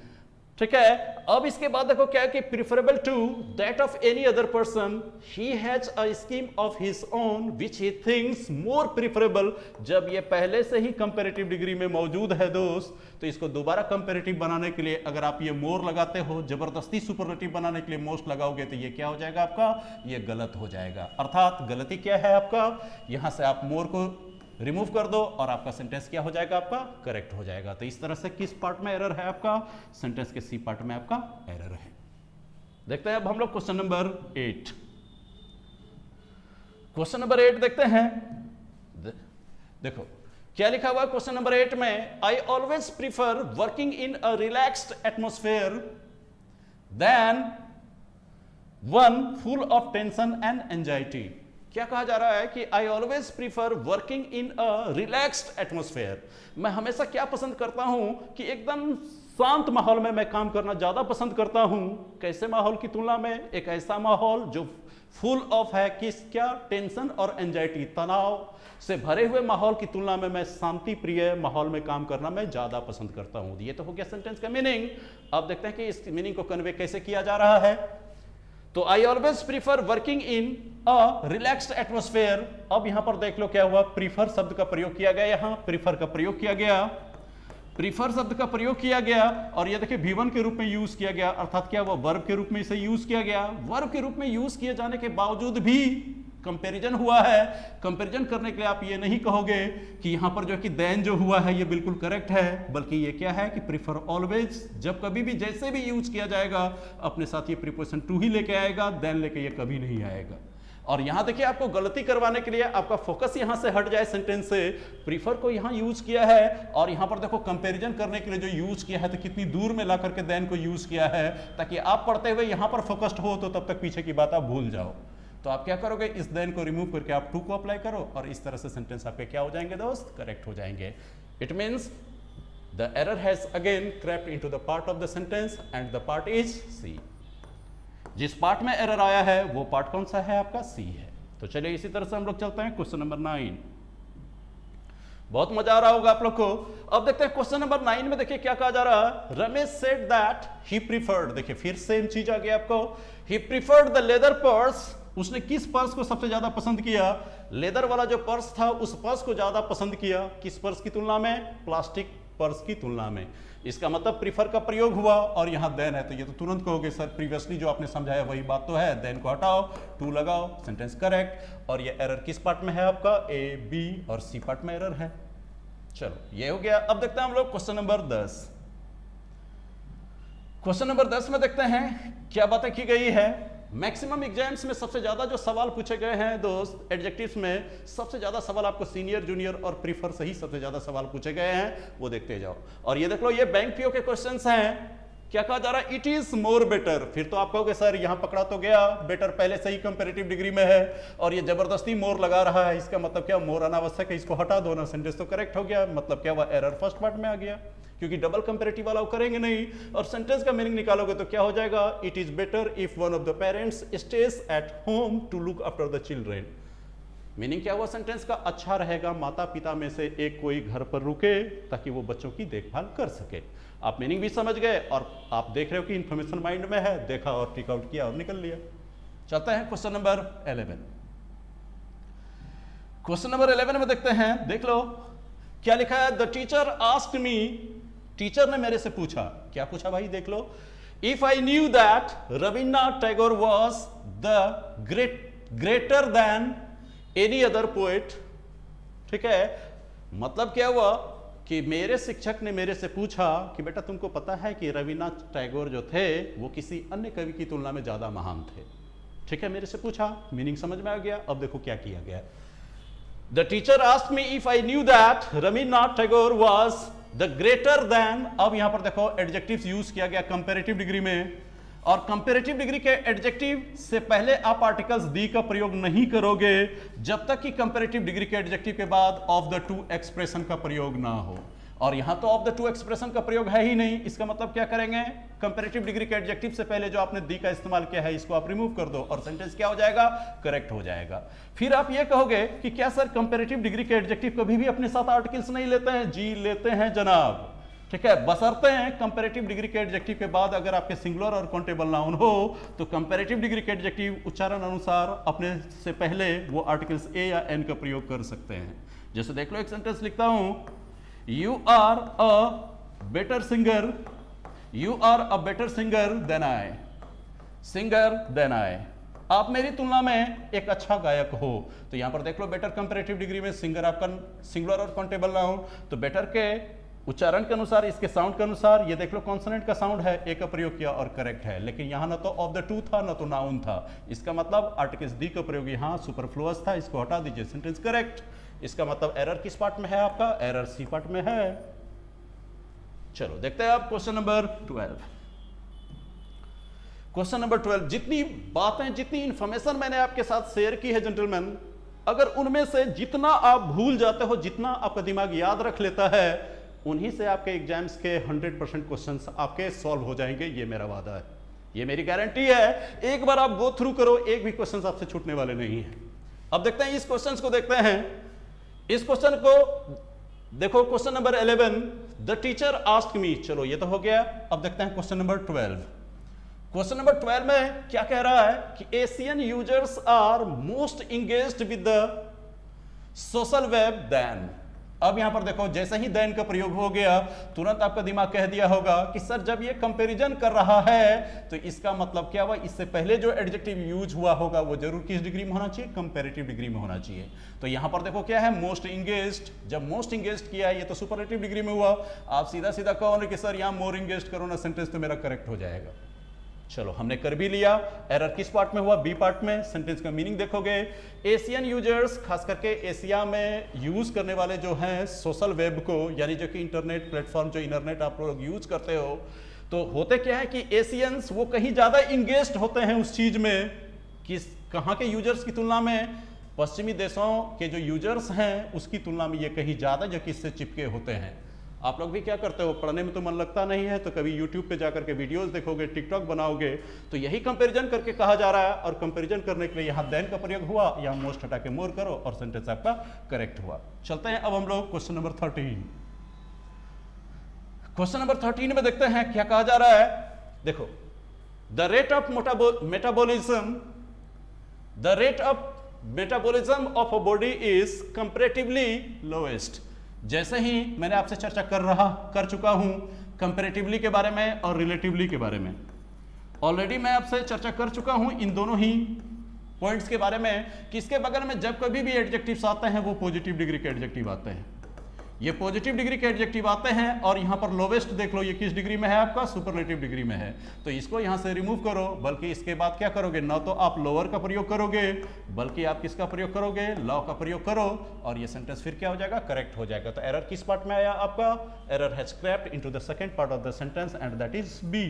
S1: ठीक है। अब इसके बाद देखो क्या है कि preferable to that of any other person, he has a scheme of his own which he thinks more preferable. जब ये पहले से ही कंपैरेटिव डिग्री में मौजूद है दोस्त, तो इसको दोबारा कंपैरेटिव बनाने के लिए अगर आप ये मोर लगाते हो, जबरदस्ती सुपरलेटिव बनाने के लिए मोस्ट लगाओगे, तो ये क्या हो जाएगा आपका, ये गलत हो जाएगा। अर्थात गलती क्या है आपका, यहां से आप मोर को रिमूव कर दो और आपका सेंटेंस क्या हो जाएगा, आपका करेक्ट हो जाएगा। तो इस तरह से किस पार्ट में एरर है आपका, सेंटेंस के सी पार्ट में आपका एरर है। देखते हैं अब हम लोग क्वेश्चन नंबर 8। क्वेश्चन नंबर 8 देखते हैं, देखो क्या लिखा हुआ क्वेश्चन नंबर 8 में, I always prefer working in a relaxed atmosphere than one full of tension and anxiety. क्या कहा जा रहा है कि I always prefer working in a relaxed atmosphere. मैं हमेशा क्या पसंद करता हूं कि एकदम शांत माहौल में मैं काम करना ज्यादा पसंद करता हूं। कैसे माहौल की तुलना में, एक ऐसा माहौल जो फुल ऑफ है किस, क्या, टेंशन और एंजाइटी, तनाव से भरे हुए माहौल की तुलना में मैं शांति प्रिय माहौल में काम करना मैं ज्यादा पसंद करता हूं। ये तो हो गया सेंटेंस का मीनिंग। अब देखते हैं कि इस मीनिंग को कन्वे कैसे किया जा रहा है। तो आई always prefer working in a relaxed atmosphere. अब यहां पर देख लो क्या हुआ, प्रीफर शब्द का प्रयोग किया गया, यहां प्रीफर का प्रयोग किया गया, प्रीफर शब्द का प्रयोग किया गया, और ये देखिए V1 के रूप में यूज किया गया, अर्थात क्या हुआ, वर्ब के रूप में इसे यूज किया गया। वर्ब के रूप में यूज किए जाने के बावजूद भी कंपैरिजन हुआ है। कंपैरिजन करने के लिए आप ये नहीं कहोगे कि यहां पर जो कि देन जो हुआ है ये बिल्कुल करेक्ट है, बल्कि ये क्या है कि प्रीफर ऑलवेज, जब कभी भी जैसे भी यूज किया जाएगा अपने साथ ये प्रीपोजिशन टू ही लेके आएगा, देन लेके ये कभी नहीं आएगा। और यहां देखिए आपको गलती करवाने के लिए आपका फोकस यहां से हट जाए सेंटेंस से, प्रीफर को यहां यूज किया है, और यहां पर देखो कंपैरिजन करने के लिए जो यूज किया है तो कितनी दूर में ला करके देन को यूज किया है, ताकि आप पढ़ते हुए यहां पर फोकस्ड हो तो तब तक पीछे की बात आप भूल जाओ। तो आप क्या करोगे, इस देन को रिमूव करके आप टू को अप्लाई करो, और इस तरह से सेंटेंस आपके क्या हो जाएंगे दोस्त, करेक्ट हो जाएंगे। It means The error has again crept into the part of the sentence and the part is C. जिस पार्ट में एरर आया है वो पार्ट कौन सा है आपका? सी है। तो चलिए इसी तरह से हम लोग चलते हैं क्वेश्चन नंबर 9। बहुत मजा आ रहा होगा आप लोग को। अब देखते हैं क्वेश्चन नंबर 9 में, देखिए क्या कहा जा रहा है। Ramesh said that he preferred, देखिए फिर सेम चीज आ गया आपको, ही प्रीफर्ड द लेदर पर्स। उसने किस पर्स को सबसे ज्यादा पसंद किया? लेदर वाला जो पर्स था उस पर्स को ज्यादा पसंद किया। किस पर्स की तुलना में? प्लास्टिक पर्स की तुलना में। इसका मतलब प्रीफर का प्रयोग हुआ और यहां देन है, तो ये तो तुरंत कहोगे सर प्रीवियसली जो आपने समझाया वही बात तो है, देन को हटाओ, टू लगाओ, सेंटेंस करेक्ट। और ये एरर किस पार्ट में है आपका? ए, बी और सी पार्ट में एरर है। चलो ये हो गया। अब देखते हैं हम लोग क्वेश्चन नंबर 10। क्वेश्चन नंबर 10 में देखते हैं क्या बातें की गई है। मैक्सिमम एग्जाम्स में सबसे ज्यादा जो सवाल पूछे गए हैं दोस्त, एडजेक्टिव्स में सबसे ज्यादा सवाल आपको सीनियर, जूनियर और प्रीफर से ही सबसे ज्यादा सवाल पूछे गए हैं, वो देखते जाओ। और ये देख लो, ये बैंक पीओ के क्वेश्चंस हैं। क्या कहा जा रहा है? It is more better. फिर तो आप कहोगे सर यहां पकड़ा तो गया, बेटर पहले से ही कंपैरेटिव डिग्री में है और ये जबरदस्ती मोर लगा रहा है, इसका मतलब क्या? मोर अनावश्यक है, इसको हटा दो ना, सेंटेंस तो करेक्ट हो गया। मतलब क्या हुआ? एरर फर्स्ट पार्ट में आ गया, क्योंकि डबल कंपैरेटिव वाला वो करेंगे नहीं। और सेंटेंस का मीनिंग निकालोगे तो क्या हो जाएगा? It is better if one of the parents stays at home to look after the children. Meaning क्या हुआ सेंटेंस का? अच्छा रहेगा माता पिता में से एक कोई घर पर रुके ताकि वो बच्चों की देखभाल कर सके। आप मीनिंग भी समझ गए और आप देख रहे हो कि इंफॉर्मेशन माइंड में है, देखा और टिक आउट किया और निकल लिया। चलते हैं क्वेश्चन नंबर 11। क्वेश्चन नंबर 11 में देखते हैं, देख लो क्या लिखा है। The teacher asked me, teacher ने मेरे से पूछा। क्या पूछा भाई? देख लो। If I knew that Rabindranath Tagore was the greater than any other poet. ठीक है, मतलब क्या हुआ कि मेरे शिक्षक ने मेरे से पूछा कि बेटा तुमको पता है कि रविन्द्रनाथ टैगोर जो थे वो किसी अन्य कवि की तुलना में ज्यादा महान थे। ठीक है, मेरे से पूछा, मीनिंग समझ में आ गया। अब देखो क्या किया गया। The teacher asked me if I knew that Rabindranath Tagore was the greater then. अब यहां पर देखो एडजेक्टिव्स यूज किया गया कंपैरेटिव डिग्री में, और कंपैरेटिव डिग्री के एडजेक्टिव से पहले आप आर्टिकल्स दी का प्रयोग नहीं करोगे जब तक कि कंपैरेटिव डिग्री के एडजेक्टिव के बाद ऑफ द टू एक्सप्रेशन का प्रयोग ना हो। और यहां तो ऑफ द टू एक्सप्रेशन का प्रयोग है ही नहीं। इसका मतलब क्या करेंगे? कंपैरेटिव डिग्री के एडजेक्टिव से पहले जो आपने दी का इस्तेमाल किया है इसको आप रिमूव कर दो और सेंटेंस क्या हो जाएगा? करेक्ट हो जाएगा। फिर आप ये कहोगे कि क्या सर कंपैरेटिव डिग्री के एडजेक्टिव कभी भी अपने साथ आर्टिकल्स नहीं लेते हैं? जी लेते हैं जनाब। ठीक है, बशर्ते हैं कंपैरेटिव डिग्री के एडजेक्टिव के बाद अगर आपके सिंगुलर और काउंटेबल नाउन हो तो कंपैरेटिव डिग्री के एडजेक्टिव उच्चारण अनुसार अपने से पहले वो आर्टिकल्स ए या एन का प्रयोग कर सकते हैं। जैसे देख लो, एक सेंटेंस लिखता हूं, you are a better singer, you are a better singer than I, singer than I. आप मेरी तुलना में एक अच्छा गायक हो। तो यहां पर देख लो, बेटर कंपैरेटिव डिग्री में सिंगर आपका सिंगुलर और काउंटेबल नाउन, तो बेटर के उच्चारण के अनुसार, इसके साउंड के अनुसार, ये देख लो कॉन्सोनेंट का साउंड है, ए का प्रयोग किया और करेक्ट है। लेकिन यहां ना तो ऑफ द टू था ना तो नाउन था। इसका मतलब आर्टिकल्स दी का प्रयोग यहां सुपरफ्लुअस था, इसको हटा दीजिए, सेंटेंस करेक्ट। इसका मतलब एरर किस पार्ट में है आपका? एरर सी पार्ट में है। चलो देखते हैं आप क्वेश्चन नंबर 12। क्वेश्चन नंबर 12, जितनी बातें, जितनी इंफॉर्मेशन मैंने आपके साथ शेयर की है जेंटलमैन, अगर उनमें से जितना आप भूल जाते हो, जितना आपका दिमाग याद रख लेता है, उन्हीं से आपके एग्जाम्स के 100% क्वेश्चंस आपके सॉल्व हो जाएंगे। ये मेरा वादा है, ये मेरी गारंटी है। एक बार आप गो थ्रू करो, एक भी क्वेश्चंस आपसे छूटने वाले नहीं है। अब देखते हैं इस क्वेश्चंस को, देखते हैं इस क्वेश्चन को। देखो question number 11, the teacher asked मी। चलो ये तो हो गया। अब देखते हैं क्वेश्चन नंबर 12। क्वेश्चन नंबर 12 में क्या कह रहा है कि Asian users are most engaged with the social web than. अब यहां पर देखो, जैसे ही देन का प्रयोग हो गया तुरंत आपका दिमाग कह दिया होगा कि सर जब ये कंपैरिजन कर रहा है तो इसका मतलब क्या हुआ? इससे पहले जो एडजेक्टिव यूज हुआ होगा वो जरूर किस डिग्री में होना चाहिए? कंपैरेटिव डिग्री में होना चाहिए। तो यहां पर देखो क्या है? Most engaged. जब मोस्ट इंगेज्ड किया है ये तो सुपरलेटिव डिग्री में हुआ। आप सीधा सीधा कहोगे कि सर यहां मोर इंगेज्ड करो ना, सेंटेंस तो मेरा करेक्ट हो जाएगा। चलो हमने कर भी लिया। एरर किस पार्ट में हुआ? बी पार्ट में। सेंटेंस का मीनिंग देखोगे, एशियन यूजर्स, खास करके एशिया में यूज करने वाले जो हैं सोशल वेब को, यानी जो कि इंटरनेट प्लेटफॉर्म, जो इंटरनेट आप लोग यूज करते हो, तो होते क्या है कि एशियंस वो कहीं ज्यादा इंगेज्ड होते हैं उस चीज में। किस कहाँ के यूजर्स की तुलना में? पश्चिमी देशों के जो यूजर्स हैं उसकी तुलना में ये कहीं ज्यादा जो कि इससे चिपके होते हैं। आप लोग भी क्या करते हो, पढ़ने में तो मन लगता नहीं है तो कभी यूट्यूब पे जाकर के वीडियोस देखोगे, टिकटॉक बनाओगे, तो यही कंपैरिजन करके कहा जा रहा है। और कंपैरिजन करने के लिए यहाँ देन का प्रयोग हुआ, यहाँ मोस्ट हटा के मोर करो और सेंटेंस आपका करेक्ट हुआ। चलते हैं अब हम लोग क्वेश्चन नंबर 13। क्वेश्चन नंबर 13 में देखते हैं क्या कहा जा रहा है। देखो, the rate of metabolism of a body is comparatively lowest. जैसे ही मैंने आपसे चर्चा कर चुका हूं कंपैरेटिवली के बारे में और रिलेटिवली के बारे में, ऑलरेडी मैं आपसे चर्चा कर चुका हूं इन दोनों ही पॉइंट्स के बारे में कि इसके बगल में जब कभी भी एडजेक्टिव्स आते हैं वो पॉजिटिव डिग्री के एडजेक्टिव आते हैं। ये पॉजिटिव डिग्री के एडजेक्टिव आते हैं और यहां पर लोवेस्ट देख लो, ये किस डिग्री में है आपका, सुपरलेटिव डिग्री में है। तो इसको यहां से रिमूव करो, बल्कि इसके बाद क्या करोगे, ना तो आप लोअर का प्रयोग करोगे बल्कि आप किसका प्रयोग करोगे, लॉ का प्रयोग करो, और ये सेंटेंस फिर क्या हो जाएगा, करेक्ट हो जाएगा। तो एरर किस पार्ट में आया आपका, error has crept into the second part of the sentence and that is B.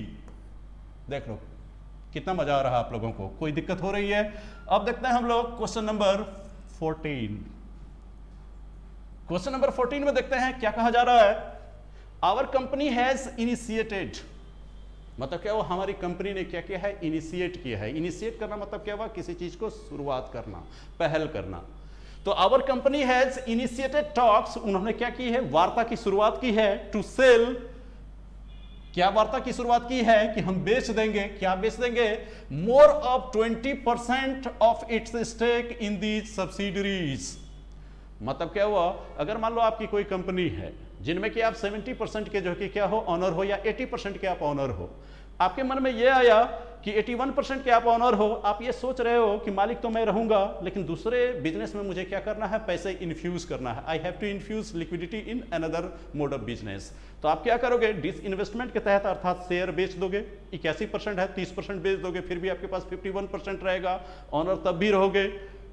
S1: देख लो कितना मजा आ रहा है आप लोगों को, कोई दिक्कत हो रही है। अब देखते हैं हम लोग क्वेश्चन नंबर 14। क्वेश्चन नंबर 14 में देखते हैं क्या कहा जा रहा है। आवर कंपनी हैज इनिशिएटेड, मतलब क्या हुआ, हमारी कंपनी ने क्या किया है, इनिशिएट किया है। इनिशिएट करना मतलब क्या हुआ, किसी चीज को शुरुआत करना, पहल करना। तो our company has initiated talks, उन्होंने क्या की है, वार्ता की शुरुआत की है, टू सेल, क्या वार्ता की शुरुआत की है कि हम बेच देंगे, क्या बेच देंगे, more of 20% of its stake in the subsidiaries. मतलब क्या हुआ, अगर मान लो आपकी कोई कंपनी है जिनमें कि आप 70% के जो कि क्या हो, ऑनर हो, या 80% के आप ऑनर हो, आपके मन में ये आया कि 81% के आप ऑनर हो, आप ये सोच रहे हो कि मालिक तो मैं रहूंगा लेकिन दूसरे बिजनेस में मुझे क्या करना है, पैसे इन्फ्यूज करना है, I have to infuse liquidity in another mode of business. तो आप क्या करोगे, डिस इन्वेस्टमेंट के तहत अर्थात शेयर बेच दोगे, 81% है 30% बेच दोगे, फिर भी आपके पास 51% रहेगा, ऑनर तब भी रहोगे।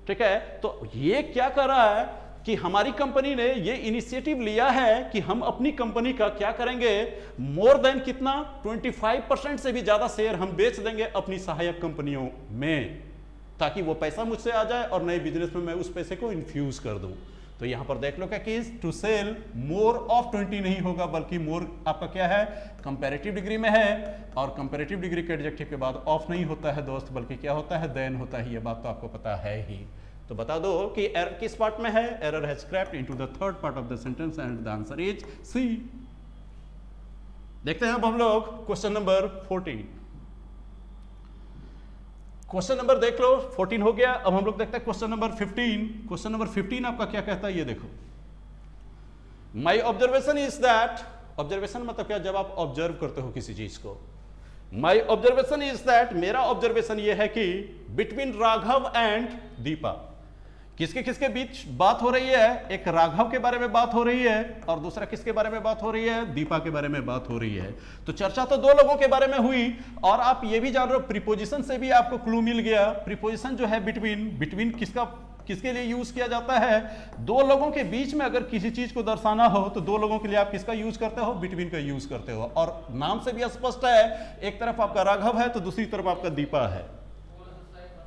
S1: ठीक है, तो ये क्या कर रहा है कि हमारी कंपनी ने ये इनिशिएटिव लिया है कि हम अपनी कंपनी का क्या करेंगे, मोर देन कितना, 25% से भी ज्यादा शेयर हम बेच देंगे अपनी सहायक कंपनियों में, ताकि वो पैसा मुझसे आ जाए और नए बिजनेस में मैं उस पैसे को इन्फ्यूज कर दूं। तो यहां पर देख लो क्या कि टू सेल मोर ऑफ 20 नहीं होगा, बल्कि मोर आपका क्या है, कंपैरेटिव डिग्री में है, और कंपैरेटिव डिग्री के एडजेक्टिव के बाद ऑफ नहीं होता है दोस्त, बल्कि क्या होता है, देन होता है। ये बात तो आपको पता है ही। तो बता दो कि एरर किस पार्ट में है, error has crept into the third part of the sentence and the answer is C. देखते हैं अब हम लोग क्वेश्चन नंबर 14। क्वेश्चन नंबर देख लो 14 हो गया। अब हम लोग देखते हैं क्वेश्चन नंबर 15। क्वेश्चन नंबर 15 आपका क्या कहता है, ये देखो, my observation is that, observation मतलब क्या, जब आप ऑब्जर्व करते हो किसी चीज को, माई ऑब्जर्वेशन इज दैट, मेरा ऑब्जर्वेशन ये है कि बिटवीन राघव एंड दीपा, किसके किसके बीच बात हो रही है, एक राघव के बारे में बात हो रही है और दूसरा किसके बारे में बात हो रही है, दीपा के बारे में बात हो रही है। तो चर्चा तो दो लोगों के बारे में हुई, और आप ये भी जान रहे हो प्रीपोजिशन से भी आपको क्लू मिल गया। प्रीपोजिशन जो है बिटवीन, बिटवीन किसके लिए यूज किया जाता है, दो लोगों के बीच में अगर किसी चीज को दर्शाना हो तो दो लोगों के लिए आप किसका यूज करते हो, बिटवीन का यूज करते हो। और नाम से भी स्पष्ट है, एक तरफ आपका राघव है तो दूसरी तरफ आपका दीपा है।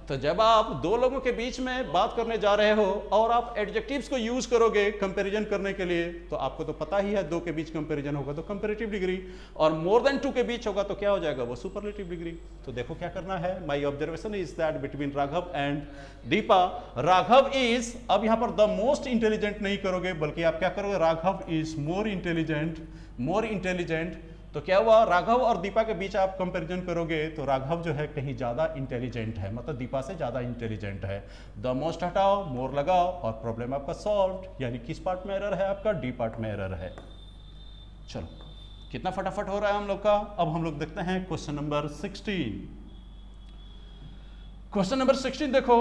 S1: तो जब आप दो लोगों के बीच में बात करने जा रहे हो और आप एडजेक्टिव्स को यूज करोगे कंपैरिजन करने के लिए, तो आपको तो पता ही है दो के बीच कंपैरिजन होगा तो कंपैरेटिव डिग्री, और मोर देन 2 के बीच होगा तो क्या हो जाएगा, वो सुपरलेटिव डिग्री। तो देखो क्या करना है, my observation is that between Raghav and Deepa, Raghav is, अब यहां पर द मोस्ट इंटेलिजेंट नहीं करोगे बल्कि आप क्या करोगे, Raghav is more intelligent, more intelligent. तो क्या हुआ, राघव और दीपा के बीच आप कंपैरिजन करोगे तो राघव जो है कहीं ज्यादा इंटेलिजेंट है, मतलब दीपा से ज्यादा इंटेलिजेंट है। द मोस्ट हटाओ, मोर लगाओ और प्रॉब्लम आपका सॉल्व। यानी किस पार्ट में एरर है आपका, डी पार्ट में एरर है। चलो कितना फटाफट हो रहा है हम लोग का। अब हम लोग देखते हैं क्वेश्चन नंबर 16। क्वेश्चन नंबर 16 देखो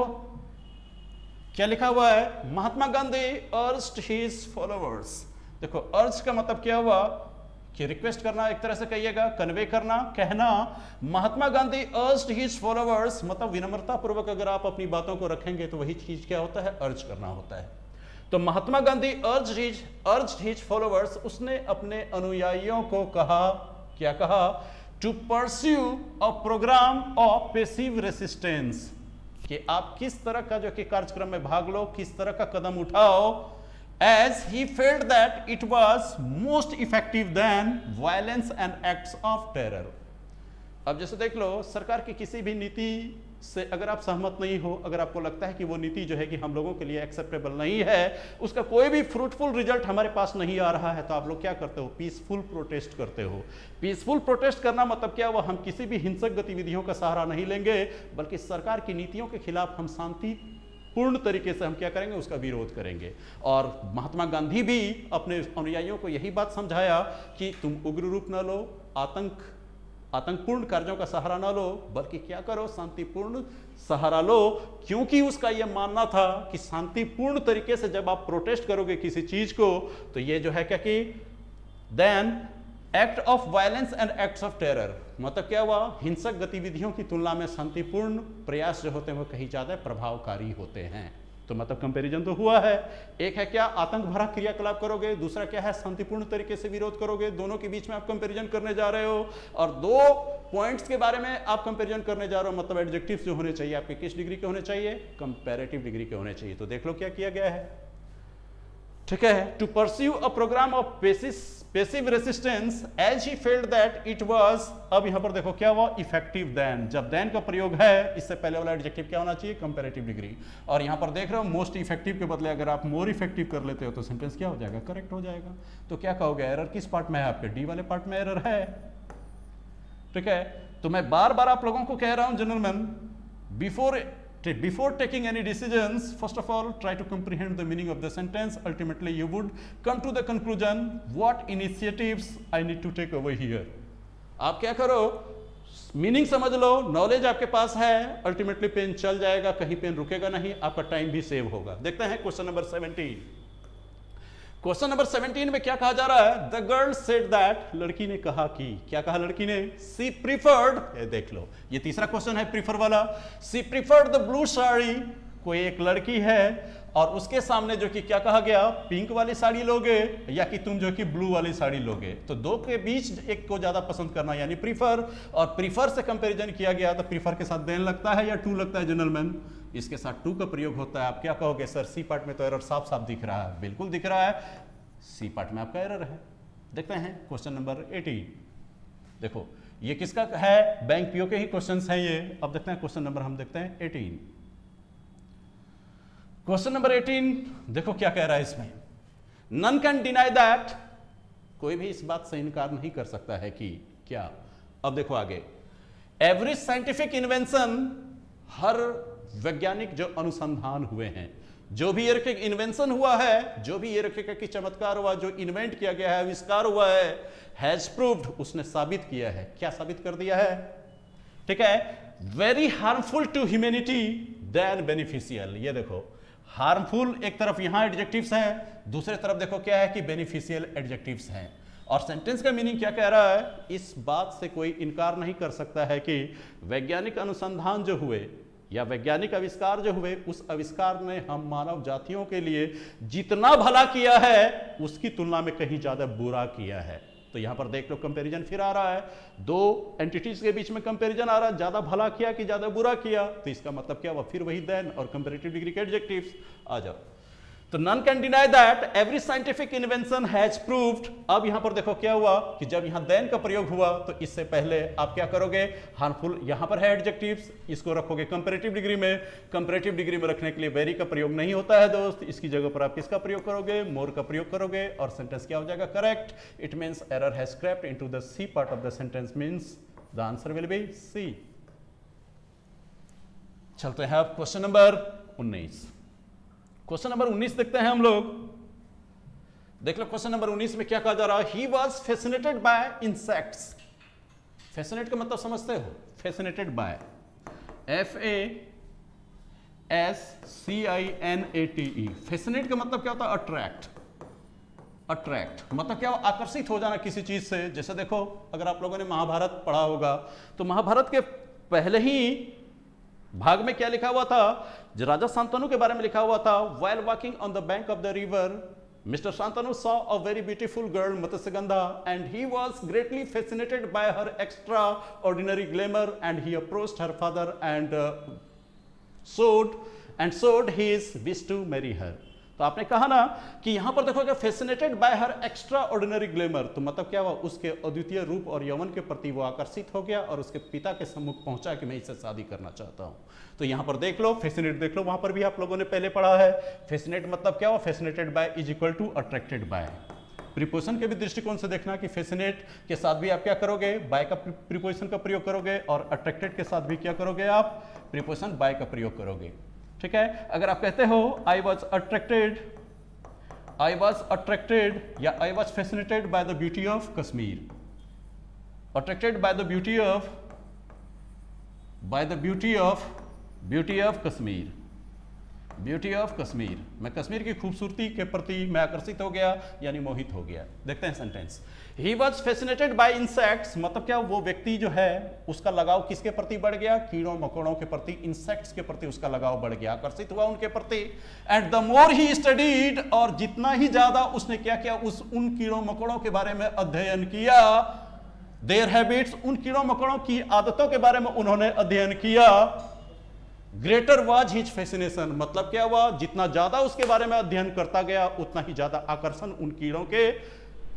S1: क्या लिखा हुआ है, महात्मा गांधी अर्ज्ड हिज फॉलोअर्स। देखो अर्ज का मतलब क्या हुआ कि रिक्वेस्ट करना, एक तरह से कहिएगा कन्वे करना, कहना। महात्मा गांधी अर्ज्ड हिज फॉलोअर्स मतलब विनम्रता पूर्वक अगर आप अपनी बातों को रखेंगे तो वही चीज क्या होता है, अर्ज करना होता है। तो Mahatma Gandhi urged his followers, उसने अपने अनुयायियों को कहा, क्या कहा, to pursue a programme of passive resistance, कि आप किस तरह का जो कि कार्यक्रम में भाग लो, किस तरह का कदम उठाओ, as he felt that it was most effective than violence and acts of terror. अब जैसे देख लो, सरकार की किसी भी नीति से अगर आप सहमत नहीं हो, अगर आपको लगता है कि वो नीति जो है कि हम लोगों के लिए एक्सेप्टेबल नहीं है, उसका कोई भी फ्रूटफुल रिजल्ट हमारे पास नहीं आ रहा है, तो आप लोग क्या करते हो? पीसफुल प्रोटेस्ट करते हो। पीसफुल प्रोटेस्ट करना मतलब क्या हुआ? हम किसी भी हिंसक गतिविधियों का सहारा नहीं लेंगे, बल्कि सरकार की नीतियों के खिलाफ हम शांति पूर्ण तरीके से हम क्या करेंगे? उसका विरोध करेंगे। और महात्मा गांधी भी अपने अनुयायियों को यही बात समझाया कि तुम उग्र रूप न लो, आतंकपूर्ण कार्यों का सहारा ना लो, बल्कि क्या करो? शांतिपूर्ण सहारा लो, क्योंकि उसका यह मानना था कि शांतिपूर्ण तरीके से जब आप प्रोटेस्ट करोगे किसी चीज को, तो ये जो है क्या कि then act of violence and acts of terror, मतलब क्या हुआ? हिंसक गतिविधियों की तुलना में शांतिपूर्ण प्रयास जो होते हैं वो कहीं ज्यादा प्रभावकारी होते हैं। तो मतलब कंपैरिजन तो हुआ है। एक है क्या? आतंक भरा क्रियाकलाप करोगे, दूसरा क्या है? शांतिपूर्ण तरीके से विरोध करोगे। दोनों के बीच में आप कंपैरिजन करने जा रहे हो, और दो पॉइंट्स के बारे में आप कंपैरिजन करने जा रहे हो। मतलब एडजेक्टिव्स जो होने चाहिए आपके किस डिग्री के होने चाहिए? कंपैरेटिव डिग्री के होने चाहिए। तो देख लो क्या किया गया है, ठीक है? To pursue a programme of passive resistance as he felt that it was, अब यहां पर देखो क्या हुआ? Effective then. जब देन का प्रयोग है, इससे पहले वाला एडजेक्टिव क्या होना चाहिए? Comparative degree. और यहां पर देख रहे हो मोस्ट इफेक्टिव के बदले अगर आप मोर इफेक्टिव कर लेते हो तो सेंटेंस क्या हो जाएगा? करेक्ट हो जाएगा। तो क्या कहोगे? एरर किस पार्ट में है आपके? डी वाले पार्ट में एरर है, ठीक है? तो मैं बार बार आप लोगों को कह रहा हूं gentleman, before taking any decisions, first of all try to comprehend the meaning of the sentence. Ultimately you would come to the conclusion what initiatives I need to take over here. आप क्या करो? Meaning समझ लो, knowledge आपके पास है, ultimately pen चल जाएगा, कहीं pen रुकेगा नहीं, आपका टाइम भी सेव होगा। देखते हैं क्वेश्चन नंबर 17। क्वेश्चन नंबर 17 में क्या कहा जा रहा है? द गर्ल सेड दैट, लड़की ने कहा कि, क्या कहा लड़की ने? सी प्रीफर्ड, ये देख लो, ये तीसरा क्वेश्चन है प्रीफर वाला। सी प्रीफर्ड द ब्लू साड़ी, कोई एक लड़की है और उसके सामने जो कि क्या कहा गया? पिंक वाली साड़ी लोगे या कि तुम जो कि ब्लू वाली साड़ी लोगे? तो दो के बीच एक को ज्यादा पसंद करना यानी प्रीफर, और प्रीफर से कंपैरिजन किया गया तो प्रीफर के साथ देन लगता है या टू लगता है जेंटलमैन? इसके साथ टू का प्रयोग होता है। आप क्या कहोगे? सर सी पार्ट में तो एरर साफ साफ दिख रहा है। बिल्कुल दिख रहा है, सी पार्ट में आपका एरर है। देखते हैं क्वेश्चन नंबर 18। देखो ये किसका है? बैंक पीओ के ही क्वेश्चंस हैं ये। अब देखते हैं क्वेश्चन नंबर, हम देखते हैं 18। क्वेश्चन नंबर 18 देखो क्या कह रहा है इसमें। नन कैन डिनाई दैट, कोई भी इस बात से इनकार नहीं कर सकता है कि क्या? अब देखो आगे, एवरी साइंटिफिक इन्वेंशन, हर वैज्ञानिक जो अनुसंधान हुए हैं, जो भी ये इन्वेंशन हुआ है, जो भी ये रखेगा कि चमत्कार हुआ, जो इन्वेंट किया गया है, आविष्कार हुआ है, हैज प्रूव्ड, उसने साबित किया है। क्या साबित कर दिया है? ठीक है, very harmful to humanity than beneficial. ये देखो हार्मफुल एक तरफ यहां एडजेक्टिव्स हैं, दूसरे तरफ देखो क्या है कि बेनिफिशियल एडजेक्टिव्स हैं। और सेंटेंस का मीनिंग क्या कह रहा है? इस बात से कोई इनकार नहीं कर सकता है कि वैज्ञानिक अनुसंधान जो हुए या वैज्ञानिक आविष्कार जो हुए, उस आविष्कार ने हम मानव जातियों के लिए जितना भला किया है उसकी तुलना में कहीं ज्यादा बुरा किया है। तो यहां पर देख लो कंपैरिजन फिर आ रहा है, दो एंटिटीज के बीच में कंपैरिजन आ रहा है, ज्यादा भला किया कि ज्यादा बुरा किया। तो इसका मतलब क्या हुआ? फिर वही देन और कंपैरेटिव डिग्री के एडजेक्टिव्स आ जाओ। तो none can deny that every scientific invention has proved. अब यहां पर देखो क्या हुआ कि जब यहां देन का प्रयोग हुआ तो इससे पहले आप क्या करोगे? हार्मफुल, यहां पर है एडजेक्टिव्स, इसको रखोगे कंपैरेटिव डिग्री में। कंपैरेटिव डिग्री में रखने के लिए वेरी का प्रयोग नहीं होता है दोस्त, इसकी जगह पर आप किसका प्रयोग करोगे? मोर का प्रयोग करोगे, और सेंटेंस क्या हो जाएगा? Correct. It means error has crept into the C part of the sentence, means the answer will be C. चलते हैं अब क्वेश्चन नंबर 19। क्वेश्चन नंबर 19 देखते हैं हम लोग। देख लो क्वेश्चन नंबर 19 में क्या कहा जा रहा है? He was fascinated by insects. Fascinate का मतलब समझते हो? Fascinated by, FASCINATE। फैसिनेट का मतलब क्या होता है? अट्रैक्ट। अट्रैक्ट मतलब क्या? आकर्षित हो जाना किसी चीज से। जैसे देखो अगर आप लोगों ने महाभारत पढ़ा होगा तो महाभारत के पहले ही भाग में क्या लिखा हुआ था? जो राजा शांतनु के बारे में लिखा हुआ था, while walking on the bank of the river, Mr. Shantanu saw a very beautiful girl, Matsyagandha, and he was greatly fascinated by her extraordinary glamour, and he approached her father and showed his wish to marry her. तो आपने कहा ना कि यहां पर देखोगे fascinated by her extra ordinary glamour, तो मतलब क्या हुआ, उसके अद्वितीय रूप और यौवन के प्रति वो आकर्षित हो गया और उसके पिता के सम्मुख पहुंचा कि मैं इससे शादी करना चाहता हूं। तो यहां पर देख लो, फैसिनेट देख लो, वहां पर भी आप लोगों ने पहले पढ़ा है। फैसिनेट मतलब क्या हुआ, fascinated by is equal to attracted by. Preposition के भी दृष्टिकोण से देखना कि फैसिनेट के साथ भी आप क्या करोगे, बाय का प्रीपोजिशन का प्रयोग करोगे, और अट्रैक्टेड के साथ भी क्या करोगे, आप प्रीपोजिशन बाय का प्रयोग करोगे। ठीक है, अगर आप कहते हो आई वॉज अट्रैक्टेड या I was fascinated by the beauty of Kashmir, attracted by the beauty of Kashmir, beauty of Kashmir, मैं कश्मीर की खूबसूरती के प्रति मैं आकर्षित हो गया यानी मोहित हो गया। देखते हैं sentence, he was fascinated by insects, मतलब क्या, वो व्यक्ति जो है उसका लगाव किसके प्रति बढ़ गया, कीड़ों मकोड़ों के प्रति, इंसेक्ट्स के प्रति उसका लगाव बढ़ गया, आकर्षित हुआ उनके प्रति। And the more he studied, और जितना ही ज्यादा उसने क्या किया, उन कीड़ों मकोड़ों के बारे में अध्ययन किया, देयर हैबिट्स, उन कीड़ों मकोड़ों की आदतों के बारे में उन्होंने अध्ययन किया, ग्रेटर वाज हिज फैसिनेशन, मतलब क्या हुआ, जितना ज्यादा उसके बारे में अध्ययन करता गया उतना ही ज्यादा आकर्षण उन कीड़ों के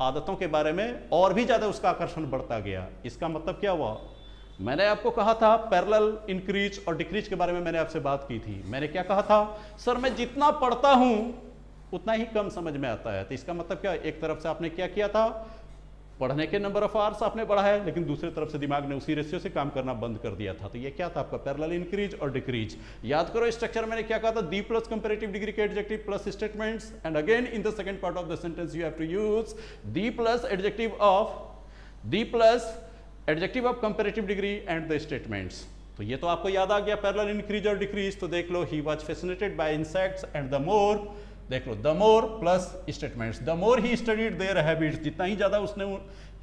S1: आदतों के बारे में और भी ज्यादा उसका आकर्षण बढ़ता गया। इसका मतलब क्या हुआ, मैंने आपको कहा था पैरेलल इंक्रीज और डिक्रीज के बारे में मैंने आपसे बात की थी। मैंने क्या कहा था, सर मैं जितना पढ़ता हूं उतना ही कम समझ में आता है। तो इसका मतलब क्या, एक तरफ से आपने क्या किया था, पढ़ने के नंबर ऑफ आवर्स आपने बढ़ा है, लेकिन दूसरी तरफ से दिमाग ने उसी रेशियो से काम करना बंद कर दिया था। तो ये क्या था आपका पैरेलल इंक्रीज और डिक्रीज। याद करो स्ट्रक्चर मैंने क्या कहा था, दी प्लस कंपैरेटिव डिग्री के adjective plus statements, and again in the second part of the sentence you have to use the plus adjective of comparative degree and the statements. तो ये तो आपको याद आ गया पैरेलल इंक्रीज और decrease. तो देख लो, he was fascinated by insects and the more, देख लो, the more plus statements, the more he studied their habits, जितना ही ज्यादा उसने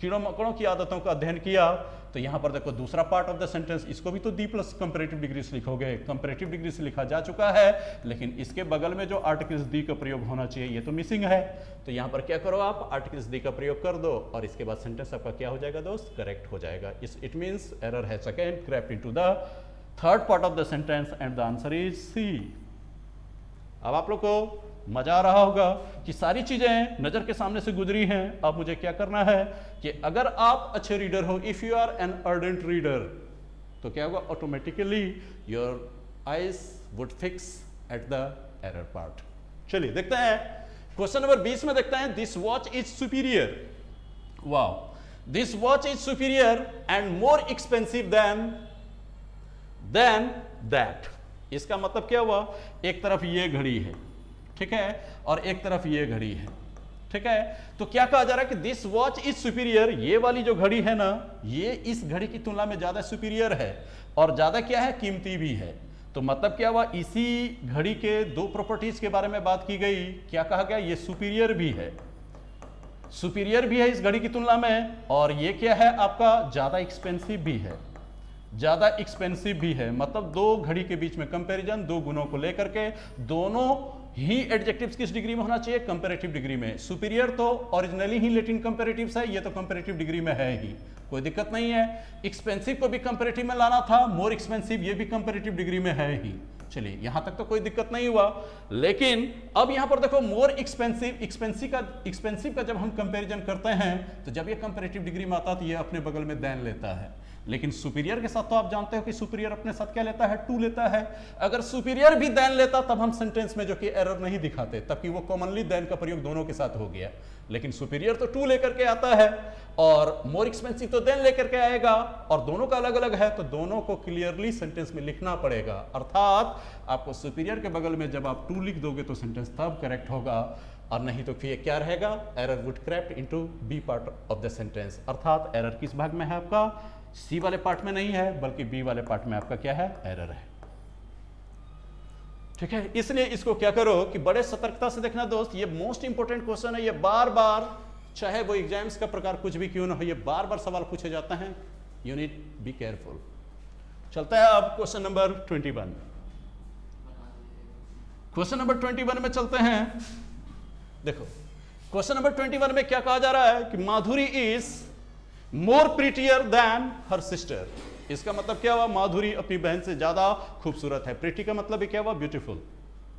S1: कीड़ों मकोड़ों की आदतों का अध्ययन किया। तो यहां पर देखो दूसरा पार्ट ऑफ द सेंटेंस, इसको भी तो दी प्लस कंपैरेटिव डिग्री से लिखोगे, कंपैरेटिव डिग्री से लिखा जा चुका है, लेकिन इसके बगल में जो आर्टिकल्स दी का प्रयोग होना चाहिए ये तो मिसिंग है। तो यहां पर क्या करो, आप आर्टिकल्स दी का प्रयोग कर दो और इसके बाद सेंटेंस आपका क्या हो जाएगा दोस्त, करेक्ट हो जाएगा। It means error has again crept into the third part of the sentence and the answer is C. अब आप लोग को मजा आ रहा होगा कि सारी चीजें नजर के सामने से गुजरी हैं। अब मुझे क्या करना है कि अगर आप अच्छे रीडर हो, if you are an ardent reader, तो क्या होगा, automatically your eyes would fix at the error part. चलिए देखते हैं क्वेश्चन नंबर 20 में देखते हैं, this watch is superior, wow, this watch is superior and more expensive than that. इसका मतलब क्या हुआ, एक तरफ ये घड़ी है, ठीक है, और एक तरफ ये घड़ी है, ठीक है। तो क्या कहा जा रहा है कि दिस वॉच इज सुपीरियर, ये वाली जो घड़ी है ना, ये इस घड़ी की तुलना में ज्यादा सुपीरियर है और ज्यादा क्या है, कीमती भी है। तो मतलब क्या हुआ, इसी घड़ी के दो प्रॉपर्टीज के बारे में बात की गई। क्या कहा गया, ये सुपीरियर भी है, सुपीरियर भी है इस घड़ी की तुलना में, और ये क्या है आपका, ज्यादा एक्सपेंसिव भी है, ज्यादा एक्सपेंसिव भी है। मतलब दो घड़ी के बीच में कंपैरिजन, दो गुणों को लेकर के, दोनों ही एडजेक्टिव्स किस डिग्री में होना चाहिए, कंपैरेटिव डिग्री में। सुपीरियर तो ओरिजिनली ही लैटिन कंपैरेटिव्स है, ये तो कंपैरेटिव डिग्री में है ही, कोई दिक्कत नहीं है। एक्सपेंसिव को भी कंपैरेटिव में लाना था, मोर एक्सपेंसिव ये भी कंपैरेटिव डिग्री में है ही। चलिए यहां तक तो कोई दिक्कत नहीं हुआ, लेकिन अब यहां पर देखो मोर एक्सपेंसिव का जब हम कंपैरिजन करते हैं तो जब ये कंपैरेटिव डिग्री में आता तो ये अपने बगल में देन लेता है, लेकिन सुपीरियर के साथ तो आप जानते हो कि सुपीरियर अपने साथ क्या लेता है, टू लेता है। अगर सुपीरियर भी देन लेता तब हम सेंटेंस में जो कि एरर नहीं दिखाते, तब कि वो कॉमनली देन का प्रयोग दोनों के साथ हो गया। लेकिन सुपीरियर तो टू लेकर के आता है और मोर एक्सपेंसिव तो देन लेकर के आएगा, और दोनों का अलग अलग है तो दोनों को क्लियरली सेंटेंस में लिखना पड़ेगा। अर्थात आपको सुपीरियर के बगल में जब आप टू लिख दोगे तो सेंटेंस तब करेक्ट होगा, और नहीं तो फिर क्या रहेगा, error would crept into B part of the sentence. अर्थात एरर किस भाग में है आपका, सी वाले पार्ट में नहीं है, बल्कि बी वाले पार्ट में आपका क्या है, एरर है। ठीक है, इसलिए इसको क्या करो कि बड़े सतर्कता से देखना दोस्त, ये मोस्ट इंपोर्टेंट क्वेश्चन है, ये बार बार, चाहे वो एग्जाम्स का प्रकार कुछ भी क्यों ना हो, ये बार बार सवाल पूछे जाते हैं, यू नीड बी केयरफुल। चलता है अब क्वेश्चन नंबर 21। क्वेश्चन नंबर 21 में चलते हैं। देखो क्वेश्चन नंबर 21 में क्या कहा जा रहा है कि Madhuri is more prettier than her sister. इसका मतलब क्या हुआ, माधुरी अपनी बहन से ज्यादा खूबसूरत है। प्रिटी का मतलब क्या हुआ, ब्यूटीफुल,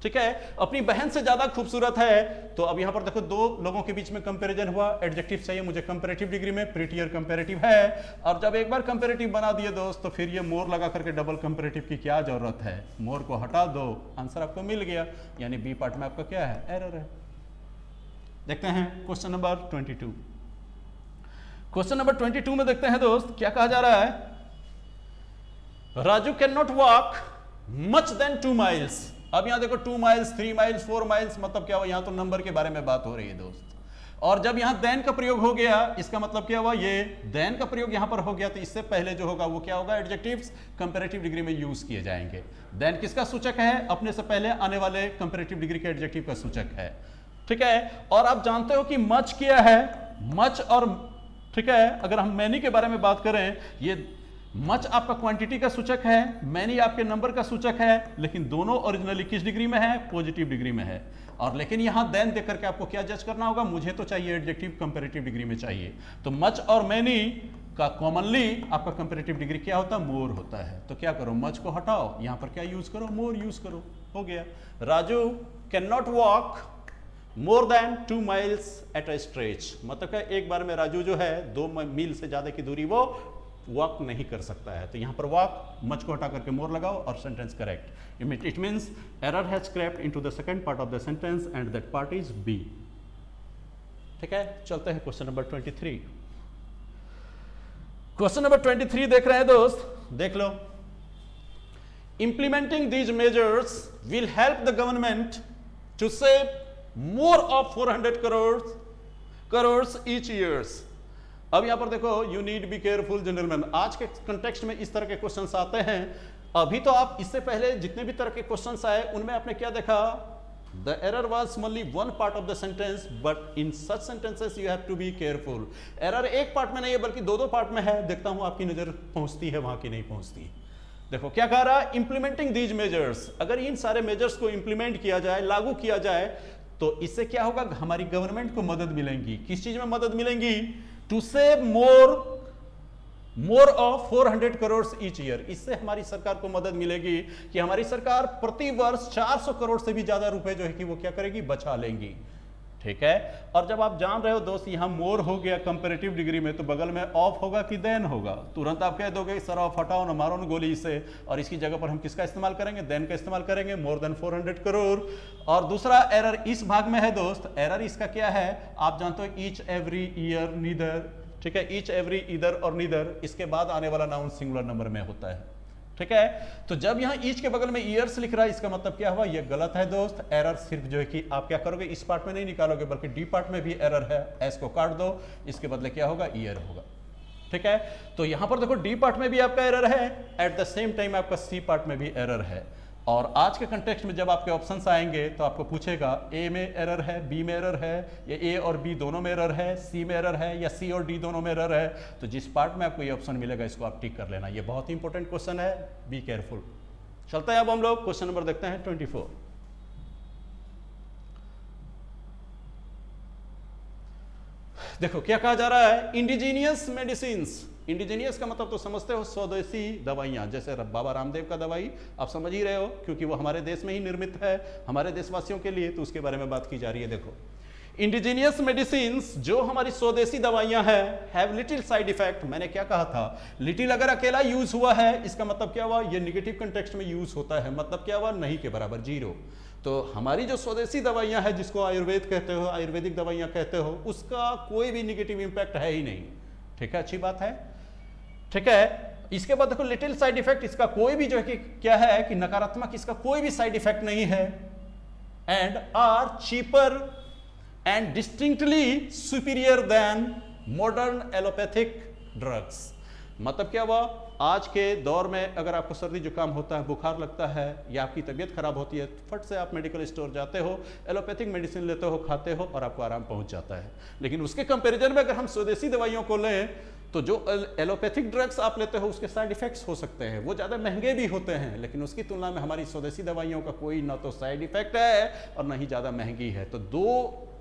S1: ठीक है, अपनी बहन से ज्यादा खूबसूरत है। तो अब यहां पर देखो दो लोगों के बीच में कंपैरिजन हुआ, एडजेक्टिव चाहिए मुझे कंपैरेटिव डिग्री में, प्रीटियर कंपैरेटिव है। और जब एक बार कंपैरेटिव बना दिए दोस्त तो फिर ये मोर लगा करके डबल कंपैरेटिव की क्या जरूरत है, मोर को हटा दो, आंसर आपको मिल गया। यानी बी पार्ट में आपका क्या है, एरर है। देखते हैं क्वेश्चन नंबर 22। क्वेश्चन नंबर 22 में देखते हैं दोस्त क्या कहा जा रहा है, Raju can not walk much than 2 miles. अब यहां देखो 2 माइल्स, 3 माइल्स, 4 माइल्स, मतलब क्या हुआ, यहां तो नंबर के बारे में बात हो रही है दोस्त। और जब यहां देन का प्रयोग हो गया, इसका मतलब क्या हुआ, ये देन का प्रयोग यहां पर हो गया, तो इससे पहले जो होगा वो क्या होगा, एडजेक्टिव्स कंपैरेटिव डिग्री में यूज किए जाएंगे। देन किसका सूचक है, अपने से पहले आने वाले कंपैरेटिव डिग्री के एडजेक्टिव का सूचक है। ठीक है, और आप जानते हो कि मच क्या है, मच और ठीक है, अगर हम मैनी के बारे में बात करें, ये मच आपका क्वांटिटी का सूचक है, मैनी आपके नंबर का सूचक है, लेकिन दोनों ओरिजिनली किस डिग्री में है, पॉजिटिव डिग्री में है। और लेकिन यहां देन देख करके आपको क्या जज करना होगा, मुझे तो चाहिए एडजेक्टिव कंपैरेटिव डिग्री में चाहिए। तो मच और मैनी का कॉमनली आपका कंपैरेटिव डिग्री क्या होता है, मोर होता है। तो क्या करो, मच को हटाओ, यहां पर क्या यूज करो, मोर यूज करो, हो गया। Raju can not walk more than 2 miles at a stretch, मतलब क्या एक बार में राजू जो है 2 मील से ज्यादा की दूरी वो वॉक नहीं कर सकता है। तो यहां पर वॉक, मच को हटा करके मोर लगाओ और sentence correct. It means error has crept into the second part of the sentence and that part is B. ठीक है, चलते हैं क्वेश्चन नंबर 23। क्वेश्चन नंबर 23 देख रहे हैं दोस्त, देख लो। Implementing these measures will help the government to save more of 400 crore each years. अब यहां पर देखो, you need be careful gentleman, आज के कंटेक्स्ट में इस तरह के क्वेश्चंस आते हैं। अभी तो आप इससे पहले जितने भी तरह के क्वेश्चंस आए उनमें आपने क्या देखा, the error was only one part of the sentence, but in such sentences you have to be careful. Error एक पार्ट में नहीं है बल्कि 2-2 पार्ट में है। देखता हूं आपकी नजर पहुंचती है वहां की नहीं पहुंचती। देखो क्या कह रहा है, इंप्लीमेंटिंग दीज मेजर्स, अगर इन सारे मेजर्स को इंप्लीमेंट किया जाए, लागू किया जाए, तो इससे क्या होगा, हमारी गवर्नमेंट को मदद मिलेगी। किस चीज में मदद मिलेगी, to save more of 400 crore each year. इससे हमारी सरकार को मदद मिलेगी कि हमारी सरकार प्रति वर्ष 400 करोड़ से भी ज्यादा रुपए जो है कि वो क्या करेगी, बचा लेंगी। ठीक है, और जब आप जान रहे हो दोस्त, यहां मोर हो गया कंपैरेटिव डिग्री में, तो बगल में ऑफ होगा कि देन होगा, तुरंत आप कह दोगे सर ऑफ हटाओ ना, मारो ना गोली इसे, और इसकी जगह पर हम किसका इस्तेमाल करेंगे, देन का इस्तेमाल करेंगे, मोर देन 400 करोड़। और दूसरा एरर इस भाग में है दोस्त, एरर इसका क्या है, आप जानते हो ईच एवरी ईयर नीदर। ठीक है, ईच एवरी इधर और नीदर, इसके बाद आने वाला नाउन सिंगुलर नंबर में होता है। ठीक है, तो जब यहां ईच के बगल में ईयर्स लिख रहा है, इसका मतलब क्या हुआ, ये गलत है दोस्त। एरर सिर्फ जो है कि आप क्या करोगे, इस पार्ट में नहीं निकालोगे बल्कि डी पार्ट में भी एरर है, एस को काट दो, इसके बदले क्या होगा, ईयर होगा। ठीक है, तो यहां पर देखो डी पार्ट में भी आपका एरर है, एट द सेम टाइम आपका सी पार्ट में भी एरर है। और आज के कंटेक्स्ट में जब आपके ऑप्शंस आएंगे तो आपको पूछेगा ए में एरर है, बी में एरर है, या ए और बी दोनों में एरर है, सी में एरर है, या सी और डी दोनों में एरर है। तो जिस पार्ट में आपको ये ऑप्शन मिलेगा इसको आप टिक कर लेना, ये बहुत ही इंपॉर्टेंट क्वेश्चन है, बी केयरफुल। चलते हैं अब हम लोग क्वेश्चन नंबर देखते हैं 24। देखो क्या कहा जा रहा है, इंडिजीनियस मेडिसिन्स। इंडिजीनियस का मतलब तो समझते हो, स्वदेशी दवाइयां, जैसे बाबा रामदेव का दवाई आप समझ ही रहे हो, क्योंकि वो हमारे देश में ही निर्मित है, हमारे देशवासियों के लिए, तो उसके बारे में बात की जा रही है। देखो इंडिजीनियस मेडिसिन्स, जो हमारी स्वदेशी दवाइयां हैं, हैव लिटिल साइड इफेक्ट। मैंने क्या कहा था, लिटिल अगर अकेला यूज हुआ है, इसका मतलब क्या हुआ, ये निगेटिव कंटेक्स्ट में यूज होता है, मतलब क्या हुआ, नहीं के बराबर, 0। तो हमारी जो स्वदेशी दवाइयां हैं, जिसको आयुर्वेद कहते हो, आयुर्वेदिक दवाइयां कहते हो, उसका कोई भी निगेटिव इंपैक्ट है ही नहीं। ठीक है, अच्छी बात है। ठीक है, इसके बाद देखो लिटिल साइड इफेक्ट, इसका कोई भी जो है कि क्या है कि नकारात्मक, इसका कोई भी साइड इफेक्ट नहीं है। And are cheaper and distinctly superior than modern allopathic drugs. मतलब क्या हुआ, आज के दौर में अगर आपको सर्दी जुकाम होता है, बुखार लगता है, या आपकी तबीयत खराब होती है, फट से आप मेडिकल स्टोर जाते हो, एलोपैथिक मेडिसिन लेते हो, खाते हो और आपको आराम पहुंच जाता है। लेकिन उसके कंपैरिजन में अगर हम स्वदेशी दवाइयों को लें, तो जो एलोपैथिक ड्रग्स आप लेते हो उसके साइड इफेक्ट्स हो सकते हैं, वो ज़्यादा महंगे भी होते हैं, लेकिन उसकी तुलना में हमारी स्वदेशी दवाइयों का कोई ना तो साइड इफेक्ट है और ना ही ज़्यादा महंगी है। तो दो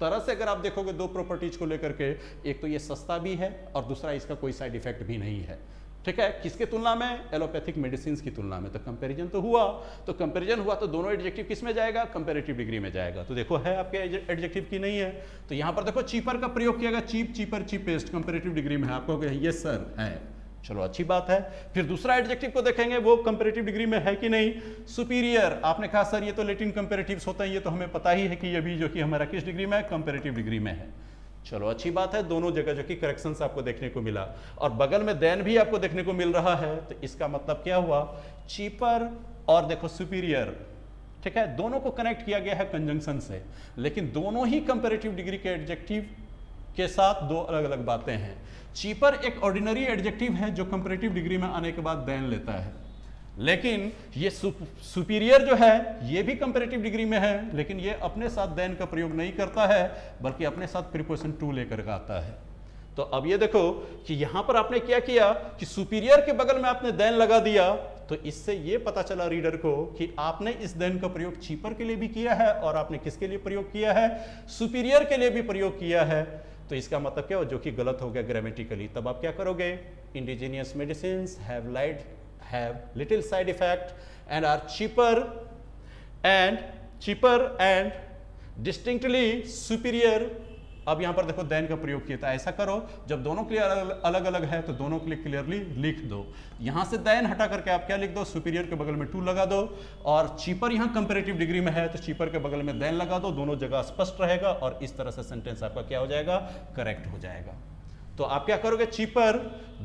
S1: तरह से अगर आप देखोगे, दो प्रॉपर्टीज को लेकर के, एक तो ये सस्ता भी है और दूसरा इसका कोई साइड इफेक्ट भी नहीं है। ठीक है, किसके तुलना में? एलोपैथिक मेडिसिन की तुलना में। तो कंपैरिजन तो हुआ, तो कंपैरिजन हुआ तो दोनों एडजेक्टिव किस में जाएगा? कंपैरेटिव डिग्री में जाएगा। तो देखो है आपके एडजेक्टिव की नहीं है, तो यहां पर देखो चीपर का प्रयोग किया गया, cheap, cheaper, cheapest, comparative degree में है। आपको यस सर है, चलो अच्छी बात है। फिर दूसरा एडजेक्टिव को देखेंगे, वो कंपैरेटिव डिग्री में है कि नहीं? सुपीरियर। आपने कहा सर ये तो लैटिन कंपैरेटिव्स होते हैं, ये तो हमें पता ही है कि ये भी जो कि हमारा किस डिग्री में है? कंपैरेटिव डिग्री में है। चलो अच्छी बात है, दोनों जगह जो कि करेक्शंस आपको देखने को मिला, और बगल में देन भी आपको देखने को मिल रहा है। तो इसका मतलब क्या हुआ? चीपर और देखो सुपीरियर, ठीक है, दोनों को कनेक्ट किया गया है कंजंक्शन से, लेकिन दोनों ही कंपैरेटिव डिग्री के एडजेक्टिव के साथ दो अलग अलग बातें हैं। चीपर एक ऑर्डिनरी एडजेक्टिव है जो कंपैरेटिव डिग्री में आने के बाद देन लेता है, लेकिन ये सुपीरियर जो है ये भी कंपैरेटिव डिग्री में है, लेकिन ये अपने साथ देन का प्रयोग नहीं करता है, बल्कि अपने साथ प्रीपोजिशन टू लेकर आता है। तो अब ये देखो कि यहां पर आपने क्या किया कि सुपीरियर के बगल में आपने देन लगा दिया, तो इससे ये पता चला रीडर को कि आपने इस देन का प्रयोग चीपर के लिए भी किया है और आपने किसके लिए प्रयोग किया है? सुपीरियर के लिए भी प्रयोग किया है। तो इसका मतलब क्या हो, जो कि गलत हो गया ग्रामेटिकली। तब आप क्या करोगे? Indigenous medicines have little side effect and are cheaper and distinctly superior। अब यहां पर देखो देन का प्रयोग किया था। ऐसा करो, जब दोनों के लिए अलग अलग है तो दोनों के लिए क्लियरली लिख दो। यहां से देन हटा करके आप क्या लिख दो? सुपीरियर के बगल में टू लगा दो, और चीपर यहां कंपैरेटिव डिग्री में है तो चीपर के बगल में देन लगा दो, दोनों जगह स्पष्ट रहेगा, और इस तरह से सेंटेंस आपका क्या हो जाएगा? करेक्ट हो जाएगा। तो आप क्या करोगे? Cheaper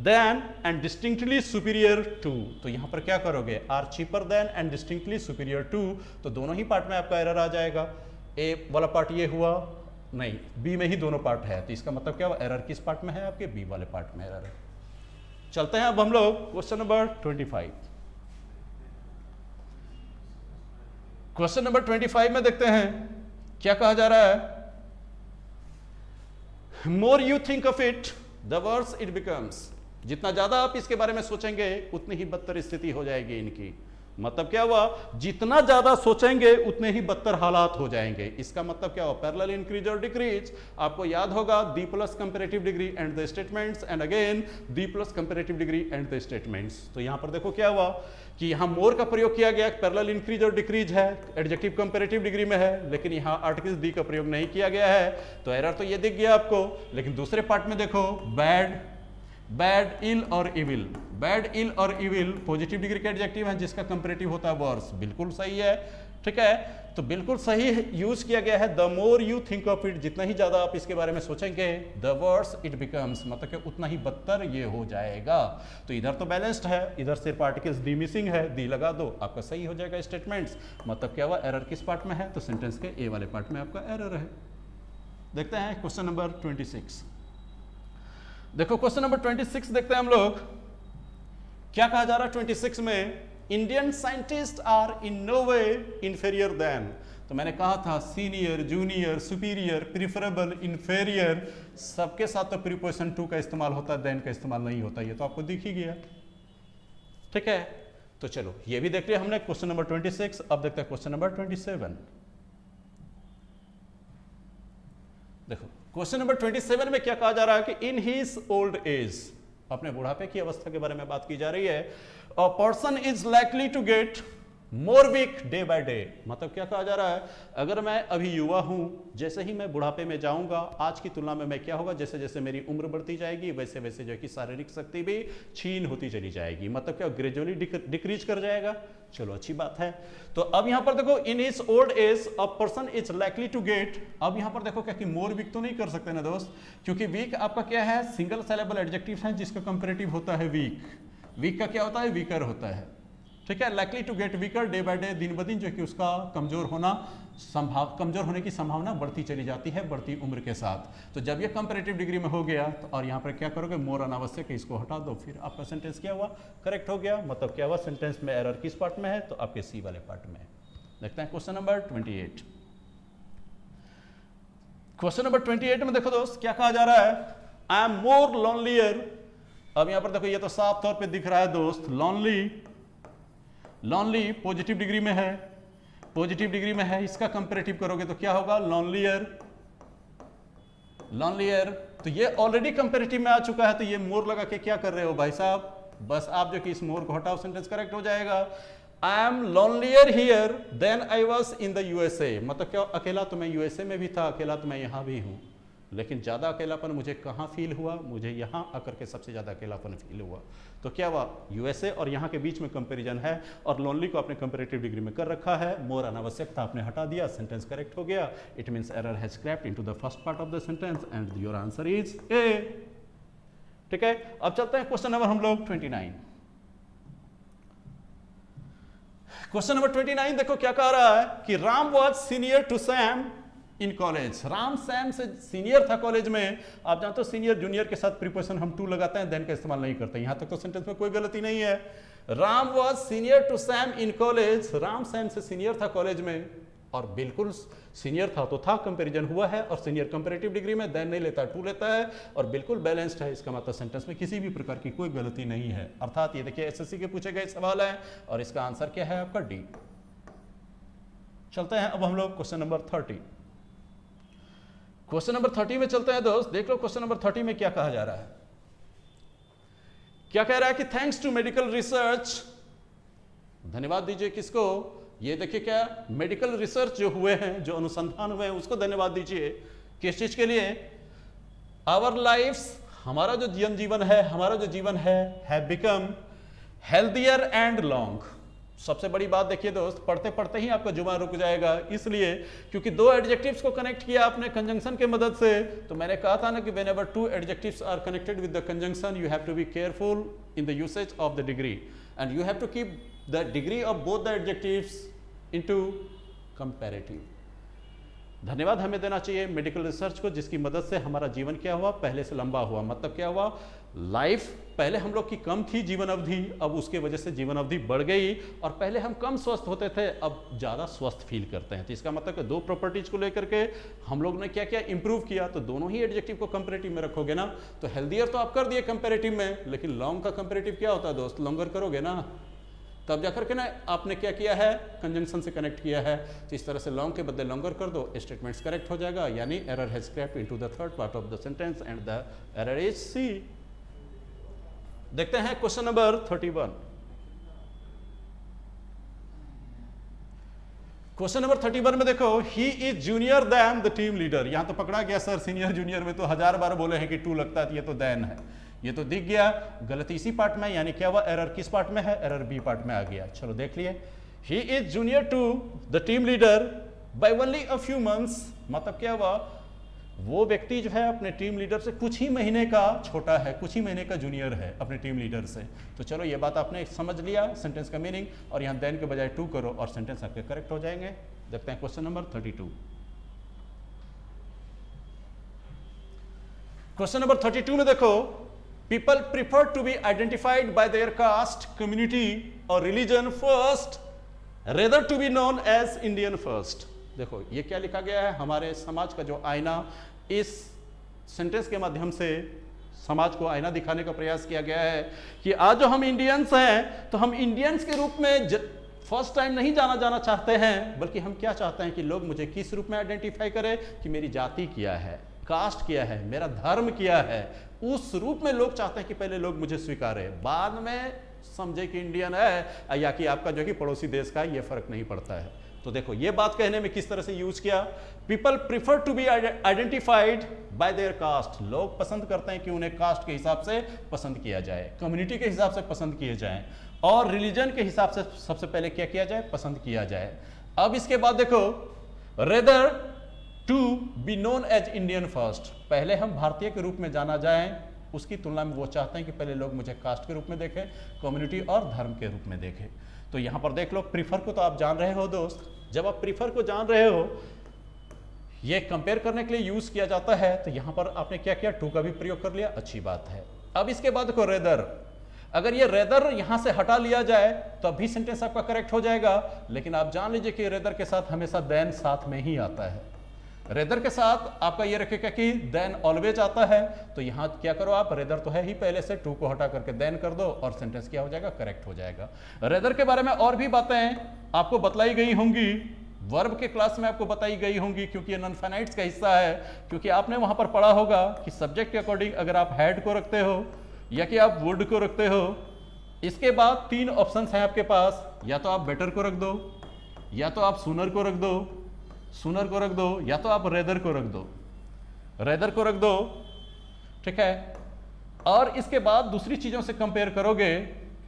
S1: than and distinctly superior to. तो यहां पर क्या करोगे? Are cheaper than and distinctly superior to. तो दोनों ही पार्ट में आपका एरर आ जाएगा। ए वाला पार्ट ये हुआ नहीं, बी में ही दोनों पार्ट है, तो इसका मतलब क्या हुआ? एरर किस पार्ट में है? आपके बी वाले पार्ट में एरर है। चलते हैं अब हम लोग क्वेश्चन नंबर 25। क्वेश्चन नंबर 25 में देखते हैं क्या कहा जा रहा है। More you think of it, the worse it becomes। जितना ज्यादा आप इसके बारे में सोचेंगे उतनी ही बदतर स्थिति हो जाएगी इनकी। मतलब क्या हुआ? जितना ज्यादा सोचेंगे उतने ही बदतर हालात हो जाएंगे। इसका मतलब क्या हुआ? पैरेलल इंक्रीज और डिक्रीज। आपको याद होगा the plus comparative degree and the statements, and again the plus comparative degree and the statements. तो यहां पर देखो क्या हुआ कि यहां मोर का प्रयोग किया गया, पैरेलल इंक्रीज और डिक्रीज है, एडजेक्टिव कंपैरेटिव डिग्री में है, लेकिन यहां आर्टिकल दी का प्रयोग नहीं किया गया है। तो एरर तो ये दिख गया आपको, लेकिन दूसरे पार्ट में देखो बैड, इल और इविल। बैड, इल और इविल पॉजिटिव डिग्री के एडजेक्टिव है जिसका कंपैरेटिव होता है वर्स। बिल्कुल सही है, ठीक है, तो बिल्कुल सही यूज किया गया है। The more you think of it, जितना ही ज्यादा आप इसके बारे में सोचेंगे, द वर्स इट बिकम्स, मतलब कि उतना ही बदतर ये हो जाएगा। तो इधर तो बैलेंस्ड है, इधर सिर्फ आर्टिकल्स दी मिसिंग है, दी लगा दो, आपका सही हो जाएगा स्टेटमेंट्स। मतलब क्या हुआ? एरर किस पार्ट में है? तो सेंटेंस के ए वाले पार्ट में आपका एरर है। देखते हैं क्वेश्चन नंबर 26। देखो क्वेश्चन नंबर 26 देखते हैं हम लोग क्या कहा जा रहा है 26 में। Indian scientist are in no way inferior than. तो मैंने कहा था senior, junior, superior, preferable, inferior, सबके साथ तो प्रीपोजिशन टू का इस्तेमाल होता है, देन का इस्तेमाल नहीं होता। ये तो आपको दिख ही गया, ठीक है। तो चलो ये भी देख लिया हमने क्वेश्चन नंबर 26। अब देखते हैं क्वेश्चन नंबर 27। देखो क्वेश्चन नंबर 27 में क्या कहा जा रहा है कि इन हिज ओल्ड एज, अपने बुढ़ापे की अवस्था के बारे में बात की जा रही है। A person is likely to get more weak day by day. मतलब क्या कहा जा रहा है? अगर मैं अभी युवा हूं, जैसे ही मैं बुढ़ापे में जाऊंगा, आज की तुलना में मैं क्या होगा, जैसे जैसे मेरी उम्र बढ़ती जाएगी वैसे वैसे जो कि शारीरिक शक्ति भी छीन होती चली जाएगी। मतलब क्या ग्रेजुअली डिक्रीज कर जाएगा। चलो अच्छी बात है। तो अब यहां पर देखो in his old age a person is likely to get. अब यहां पर देखो क्या कि मोर वीक तो नहीं कर सकते ना दोस्त, क्योंकि वीक आपका क्या है? सिंगल सिलेबल एडजेक्टिव है जिसका कंपैरेटिव होता है वीक। वीक का क्या होता है? वीकर होता है, ठीक है। Likely to get weaker, day by day, दिन ब दिन जो कि उसका कमजोर होने की संभावना बढ़ती चली जाती है बढ़ती उम्र के साथ। तो जब ये कंपैरेटिव डिग्री में हो गया तो और यहाँ पर क्या करोगे? मोर अनावश्यक है, इसको हटा दो, फिर आपका सेंटेंस क्या हुआ? करेक्ट हो गया। मतलब क्या हुआ? सेंटेंस में एरर किस पार्ट में है? तो आपके सी वाले पार्ट में है। देखते हैं क्वेश्चन नंबर 28। क्वेश्चन नंबर 28 में देखो दोस्त क्या कहा जा रहा है। I am more lonelier. अब यहां पर देखो ये तो साफ तौर पे दिख रहा है दोस्त, लॉनली पॉजिटिव डिग्री में है, पॉजिटिव डिग्री में है, इसका कंपैरेटिव करोगे तो क्या होगा? लॉनलियर। तो ये ऑलरेडी कंपैरेटिव में आ चुका है, तो ये मोर लगा के क्या कर रहे हो भाई साहब? बस आप जो कि इस मोर को हटाओ, सेंटेंस करेक्ट हो जाएगा। I am lonelier here than I was in the USA, मतलब क्या, अकेला तो मैं यूएसए में भी था, अकेला तो मैं यहाँ भी हूँ, लेकिन ज़्यादा अकेलापन मुझे कहाँ फील हुआ, मुझे यहाँ आकर के सबसे ज़्यादा अकेलापन फील हुआ। तो क्या हुआ, यूएसए और यहाँ के बीच में कंपैरिजन है, और लोनली को आपने कंपैरेटिव डिग्री में कर रखा है, मोर अनावश्यक था आपने हटा दिया, सेंटेंस करेक्ट हो गया। It means error has crept into the first part of the sentence and your answer is a. ठीक है, अब चलते हैं क्वेश्चन नंबर हम लोग 29। क्वेश्चन नंबर 29 देखो क्या कह रहा है कि Ram was senior to Sam in college. Ram Sam से सीनियर था कॉलेज में। आप जानते हो सीनियर जूनियर के साथ प्रीपोजिशन हम टू लगाते हैं, देन का इस्तेमाल नहीं करते। यहां तक तो सेंटेंस में कोई गलती नहीं है। Ram was senior to Sam in college, Ram Sam से सीनियर था कॉलेज में, और बिल्कुल सीनियर था तो था, कंपैरिजन हुआ है, और सीनियर कंपैरेटिव डिग्री में देन नहीं लेता, टू लेता है, और बिल्कुल बैलेंस्ड है। इसका मतलब सेंटेंस में किसी भी प्रकार की कोई गलती नहीं है। अर्थात ये देखिए एसएससी के पूछे गए सवाल है, और इसका आंसर क्या है आपका डी। चलते हैं अब हम लोग क्वेश्चन नंबर 30। क्वेश्चन नंबर 30 में चलते हैं दोस्त। देख लो क्वेश्चन नंबर 30 में क्या कहा जा रहा है। क्या कह रहा है कि थैंक्स टू मेडिकल रिसर्च, धन्यवाद दीजिए किसको, ये देखिए क्या, मेडिकल रिसर्च जो हुए हैं, जो अनुसंधान हुए हैं, उसको धन्यवाद दीजिए। किस चीज के लिए, आवर लाइफ्स, हमारा जो जीवन है, हमारा जो जीवन है, have become healthier and long. सबसे बड़ी बात देखिए दोस्त, पढ़ते पढ़ते ही आपका जुबान रुक जाएगा, इसलिए क्योंकि दो एडजेक्टिव्स को कनेक्ट किया आपने कंजंक्शन के मदद से। तो मैंने कहा था ना कि whenever two adjectives are connected with the conjunction you have to be careful in the usage of the degree, and you have to keep the degree of both the adjectives into comparative। धन्यवाद हमें देना चाहिए medical research को, जिसकी मदद से हमारा जीवन क्या हुआ, पहले से लंबा हुआ। मतलब क्या हुआ, लाइफ पहले हम लोग की कम थी जीवन अवधि, अब उसके वजह से जीवन अवधि बढ़ गई, और पहले हम कम स्वस्थ होते थे, अब ज़्यादा स्वस्थ फील करते हैं। तो इसका मतलब कि दो प्रॉपर्टीज को लेकर के हम लोग ने क्या क्या इंप्रूव किया। तो दोनों ही एडजेक्टिव को कंपैरेटिव में रखोगे ना, तो हेल्दियर तो आप कर दिए कंपैरेटिव में, लेकिन लॉन्ग का कंपैरेटिव क्या होता है दोस्त, लॉन्गर करोगे ना, तब जाकर के ना आपने क्या किया है, कंजंक्शन से कनेक्ट किया है। तो इस तरह से लॉन्ग के बदले लॉन्गर कर दो, स्टेटमेंट्स करेक्ट हो जाएगा, यानी error has crept into the third part of the sentence and the error is C. देखते हैं क्वेश्चन नंबर 31। क्वेश्चन नंबर 31 में देखो, he is junior than the team leader. यहां तो पकड़ा गया सर, सीनियर जूनियर में तो 1000 बार बोले हैं कि टू लगता है, ये तो देन है, ये तो दिख गया। गलती इसी पार्ट में, यानी क्या हुआ, एरर किस पार्ट में है, एरर बी पार्ट में आ गया। चलो देख लिए, he is junior to the team leader by only a few months. मतलब क्या हुआ, वो व्यक्ति जो है अपने टीम लीडर से कुछ ही महीने का छोटा है, कुछ ही महीने का जूनियर है अपने टीम लीडर से। तो चलो ये बात आपने समझ लिया, सेंटेंस का मीनिंग, और यहाँ देन के बजाय टू करो और सेंटेंस आपके करेक्ट हो जाएंगे। देखते हैं क्वेश्चन नंबर 32। क्वेश्चन नंबर 32 में देखो, people prefer to be identified by their caste, community or religion first rather to be known as Indian first। देखो ये क्या लिखा गया है, हमारे समाज का जो आईना, इस सेंटेंस के माध्यम से समाज को आईना दिखाने का प्रयास किया गया है कि आज जो हम इंडियंस हैं, तो हम इंडियंस के रूप में फर्स्ट टाइम नहीं जाना चाहते हैं, बल्कि हम क्या चाहते हैं कि लोग मुझे किस रूप में आइडेंटिफाई करें, कि मेरी जाति क्या है, कास्ट क्या है, मेरा धर्म क्या है, उस रूप में लोग चाहते हैं कि पहले लोग मुझे स्वीकारें, बाद में समझे कि इंडियन है या कि आपका जो कि पड़ोसी देश का है, ये फर्क नहीं पड़ता है। तो देखो ये बात कहने में किस तरह से यूज किया, people prefer to be identified by their caste. लोग पसंद करते हैं कि उन्हें कास्ट के हिसाब से पसंद किया जाए, कम्युनिटी के हिसाब से पसंद किए जाए, और रिलीजन के हिसाब से सबसे पहले क्या किया जाए, पसंद किया जाए। अब इसके बाद देखो, rather to be known as Indian first, पहले हम भारतीय के रूप में जाना जाएं, उसकी तुलना में वो चाहते हैं कि पहले लोग मुझे कास्ट के रूप में देखें, कम्युनिटी और धर्म के रूप में देखें। तो यहां पर देख लो, प्रीफर को तो आप जान रहे हो दोस्त, जब आप प्रीफर को जान रहे हो, ये कंपेयर करने के लिए यूज किया जाता है, तो यहां पर आपने क्या किया, टू का भी प्रयोग कर लिया, अच्छी बात है। अब इसके बाद देखो रेदर, अगर ये रेदर यहां से हटा लिया जाए तो अभी सेंटेंस आपका करेक्ट हो जाएगा, लेकिन आप जान लीजिए कि रेदर के साथ हमेशा देन साथ में ही आता है। रेदर के साथ आपका ये रखेगा कि देन ऑलवेज आता है, तो यहां क्या करो आप, रेदर तो है ही पहले से, टू को हटा करके देन कर दो और सेंटेंस क्या हो जाएगा, करेक्ट हो जाएगा। रेदर के बारे में और भी बातें आपको बतलाई गई होंगी, वर्ब के क्लास में आपको बताई गई होंगी, क्योंकि ये नॉन फाइनाइट्स का हिस्सा है। क्योंकि आपने वहां पर पढ़ा होगा कि सब्जेक्ट के अकॉर्डिंग अगर आप हैड को रखते हो या कि आप वुड को रखते हो, इसके बाद 3 ऑप्शंस हैं आपके पास, या तो आप बेटर को रख दो, या तो आप सूनर को रख दो, सूनर को रख दो, या तो आप रेदर को रख दो, रेदर को रख दो, ठीक है। और इसके बाद दूसरी चीजों से कंपेयर करोगे,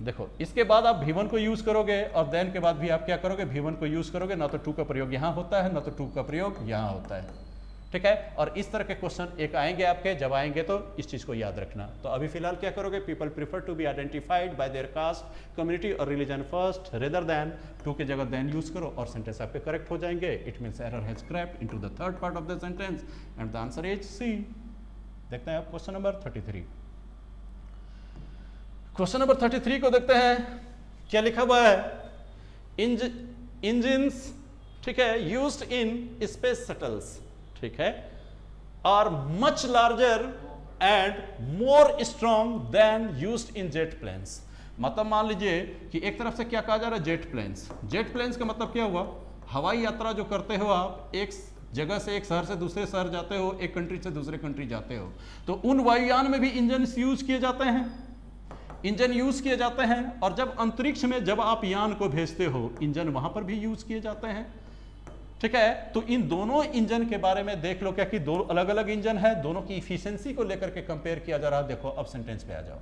S1: देखो इसके बाद आप V1 को यूज करोगे और देन के बाद भी आप क्या करोगे, V1 को यूज करोगे, ना तो 2 का प्रयोग यहां होता है, ना तो 2 का प्रयोग यहां होता है, ठीक है। और इस तरह के क्वेश्चन एक आएंगे आपके, जब आएंगे तो इस चीज को याद रखना। तो अभी फिलहाल क्या करोगे, people prefer to be identified by their caste, community और रिलीजन फर्स्ट रेदर देन, 2 की जगह देन यूज करो और सेंटेंस आपके करेक्ट हो जाएंगे। It means error has crept into the third part of the sentence and the answer is C. देखते हैं आप क्वेश्चन नंबर 33। क्वेश्चन नंबर 33 को देखते हैं, क्या लिखा हुआ है, इंजिन्स, ठीक है, यूज्ड इन स्पेस शटल्स, ठीक है, are much larger and more strong than used in jet planes. मतलब मान लीजिए कि एक तरफ से क्या कहा जा रहा है, जेट प्लेन्स। जेट प्लेन्स का मतलब क्या हुआ, हवाई यात्रा जो करते हो आप, एक जगह से एक शहर से दूसरे शहर जाते हो, एक कंट्री से दूसरे कंट्री जाते हो, तो उन वायुयान में भी इंजन यूज किए जाते हैं, इंजन यूज किए जाते हैं। और जब अंतरिक्ष में जब आप यान को भेजते हो, इंजन वहां पर भी यूज किए जाते हैं, ठीक है। तो इन दोनों इंजन के बारे में देख लो, क्या कि दो अलग अलग इंजन है, दोनों की इफिशिएंसी को लेकर के कंपेयर किया जा रहा है। देखो अब सेंटेंस पे आ जाओ,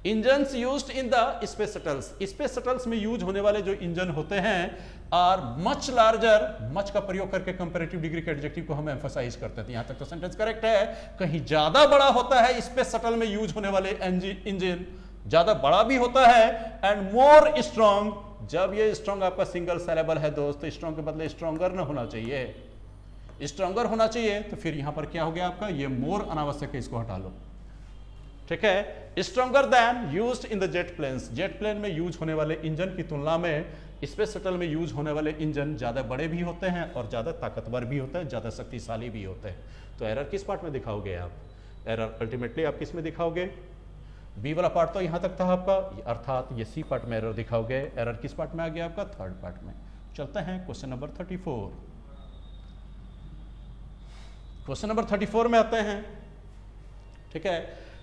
S1: engines used in the space shuttles, space shuttles में यूज होने वाले जो इंजन होते हैं आर मच लार्जर, मच का प्रयोग करके कंपैरेटिव डिग्री के एडजेक्टिव को हम एम्फसाइज करते हैं। यहां तक तो सेंटेंस करेक्ट है, कहीं ज्यादा बड़ा होता है स्पेस शटल में यूज होने वाले इंजन, ज्यादा बड़ा भी होता है, एंड मोर स्ट्रॉन्ग, जब ये स्ट्रॉन्ग आपका सिंगल सिलेबल है दोस्त, स्ट्रॉन्ग के बदले स्ट्रॉन्गर न होना चाहिए, स्ट्रॉन्गर होना चाहिए, तो फिर यहां पर क्या हो गया आपका, ये मोर अनावश्यक है, इसको हटा लो, ठीक है। Stronger than used in the jet planes, jet plane में यूज होने वाले इंजन की तुलना में स्पेस शटल में यूज होने वाले इंजन ज्यादा बड़े भी होते हैं और ज्यादा ताकतवर भी होते हैं, ज्यादा शक्तिशाली भी होते हैं। तो एरर किस पार्ट में दिखाओगे आप, एरर अल्टीमेटली आप किस में दिखाओगे, बी वाला पार्ट तो यहां तक था आपका, अर्थात ये सी पार्ट में एरर दिखाओगे। एरर किस पार्ट में आ गया आपका, थर्ड पार्ट में। चलते हैं क्वेश्चन नंबर 34। क्वेश्चन नंबर 34 में आते हैं, ठीक है।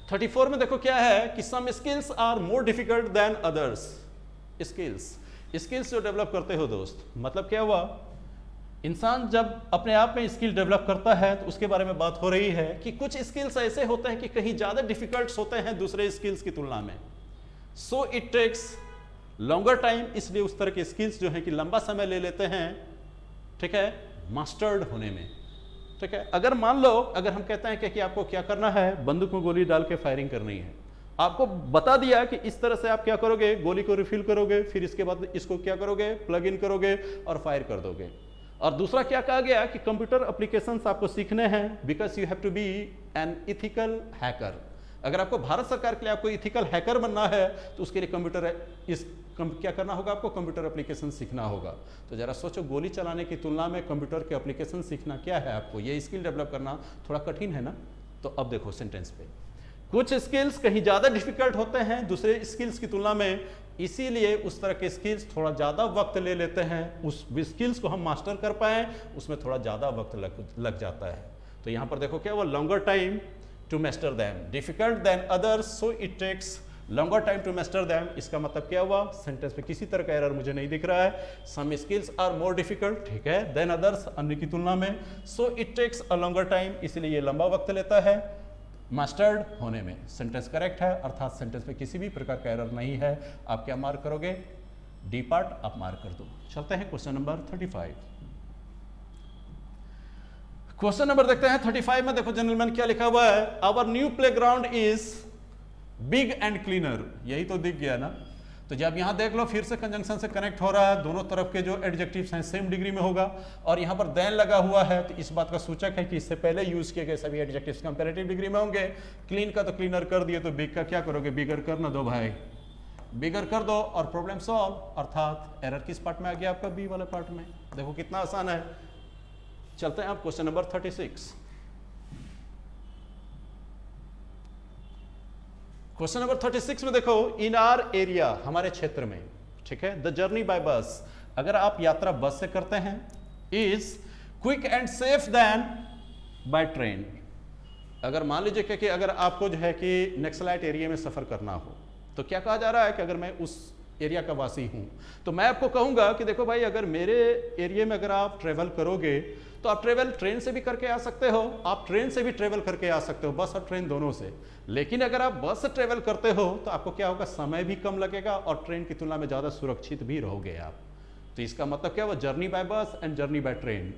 S1: 34 में देखो क्या है कि some skills are more difficult than others. Skills जो डेवलप करते हो दोस्त, मतलब क्या हुआ, इंसान जब अपने आप में स्किल डेवलप करता है तो उसके बारे में बात हो रही है कि कुछ स्किल्स ऐसे होते हैं कि कहीं ज्यादा डिफिकल्ट होते हैं दूसरे स्किल्स की तुलना में, so it takes longer time, इसलिए उस तरह के स्किल्स जो है कि लंबा समय ले लेते हैं, ठीक है, मास्टर्ड होने में, ठीक है। अगर मान लो, अगर हम कहते हैं कि आपको क्या करना है, बंदूक में गोली डाल के फायरिंग करनी है, आपको बता दिया कि इस तरह से आप क्या करोगे, गोली को रिफिल करोगे, फिर इसके बाद इसको क्या करोगे, प्लग इन करोगे और फायर कर दोगे। और दूसरा क्या कहा गया कि कंप्यूटर एप्लीकेशंस आपको सीखने हैं, because you have to be an ethical hacker. अगर आपको भारत सरकार के लिए आपको इथिकल हैकर बनना है तो उसके लिए क्या करना होगा, आपको कंप्यूटर एप्लीकेशन सीखना होगा। तो जरा सोचो, गोली चलाने की तुलना में कंप्यूटर के एप्लीकेशन सीखना क्या है, आपको ये स्किल डेवलप करना थोड़ा कठिन है ना। तो अब देखो सेंटेंस पे, कुछ स्किल्स कहीं ज्यादा डिफिकल्ट होते हैं दूसरे स्किल्स की तुलना में, इसीलिए उस तरह के स्किल्स थोड़ा ज्यादा वक्त ले लेते हैं, उस स्किल्स को हम मास्टर कर पाए उसमें थोड़ा ज्यादा वक्त लग जाता है। तो यहां पर देखो क्या हुआ, longer time to master them, difficult than others, so it takes longer time to master them. इसका मतलब क्या हुआ, सेंटेंस में किसी तरह का एरर मुझे नहीं दिख रहा है। Some skills are more difficult, ठीक है, देन अदर्स, अन्य की तुलना में, so it takes a longer time, इसलिए ये लंबा वक्त लेता है मास्टर्ड होने में। सेंटेंस करेक्ट है, अर्थात सेंटेंस में किसी भी प्रकार का एरर नहीं है। आप क्या मार्क करोगे, डी पार्ट आप मार्क कर दो। चलते हैं क्वेश्चन नंबर 35। क्वेश्चन नंबर देखते हैं 35 में, देखो जेंटलमैन क्या लिखा हुआ है, our new playground is big and cleaner. यही तो दिख गया ना। तो जब यहां देख लो फिर से कंजंक्शन से कनेक्ट हो रहा है, दोनों तरफ के जो एडजेक्टिव्स हैं सेम डिग्री में होगा, और यहां पर देन लगा हुआ है, तो इस बात का सूचक है कि इससे पहले यूज किए गए सभी एडजेक्टिव्स कंपैरेटिव डिग्री में होंगे। क्लीन का तो क्लीनर कर दिए, तो बिग का क्या करोगे, बिगर कर ना दो भाई, बिगर कर दो और प्रॉब्लम सॉल्व। अर्थात एरर किस पार्ट में आ गया आपका, बी वाले पार्ट में। देखो कितना आसान है। चलते हैं आप क्वेश्चन नंबर 36। क्वेश्चन नंबर 36 में देखो, इन आर एरिया, हमारे क्षेत्र में, ठीक है, द जर्नी बाय बस, अगर आप यात्रा बस से करते हैं, is quick and safe than by train. अगर मान लीजिए कि अगर आपको जो है कि नक्सलाइट एरिया में सफर करना हो, तो क्या कहा जा रहा है कि अगर मैं उस एरिया का वासी हूं तो मैं आपको कहूंगा कि देखो भाई, अगर मेरे एरिया में अगर आप ट्रेवल करोगे तो आप ट्रेवल ट्रेन से भी करके आ सकते हो, आप ट्रेन से भी ट्रेवल करके आ सकते हो, बस और ट्रेन दोनों से। लेकिन अगर आप बस से ट्रेवल करते हो तो आपको क्या होगा, समय भी कम लगेगा और ट्रेन की तुलना में ज़्यादा सुरक्षित भी रहोगे आप। तो इसका मतलब क्या हुआ, जर्नी बाय बस एंड जर्नी बाय ट्रेन।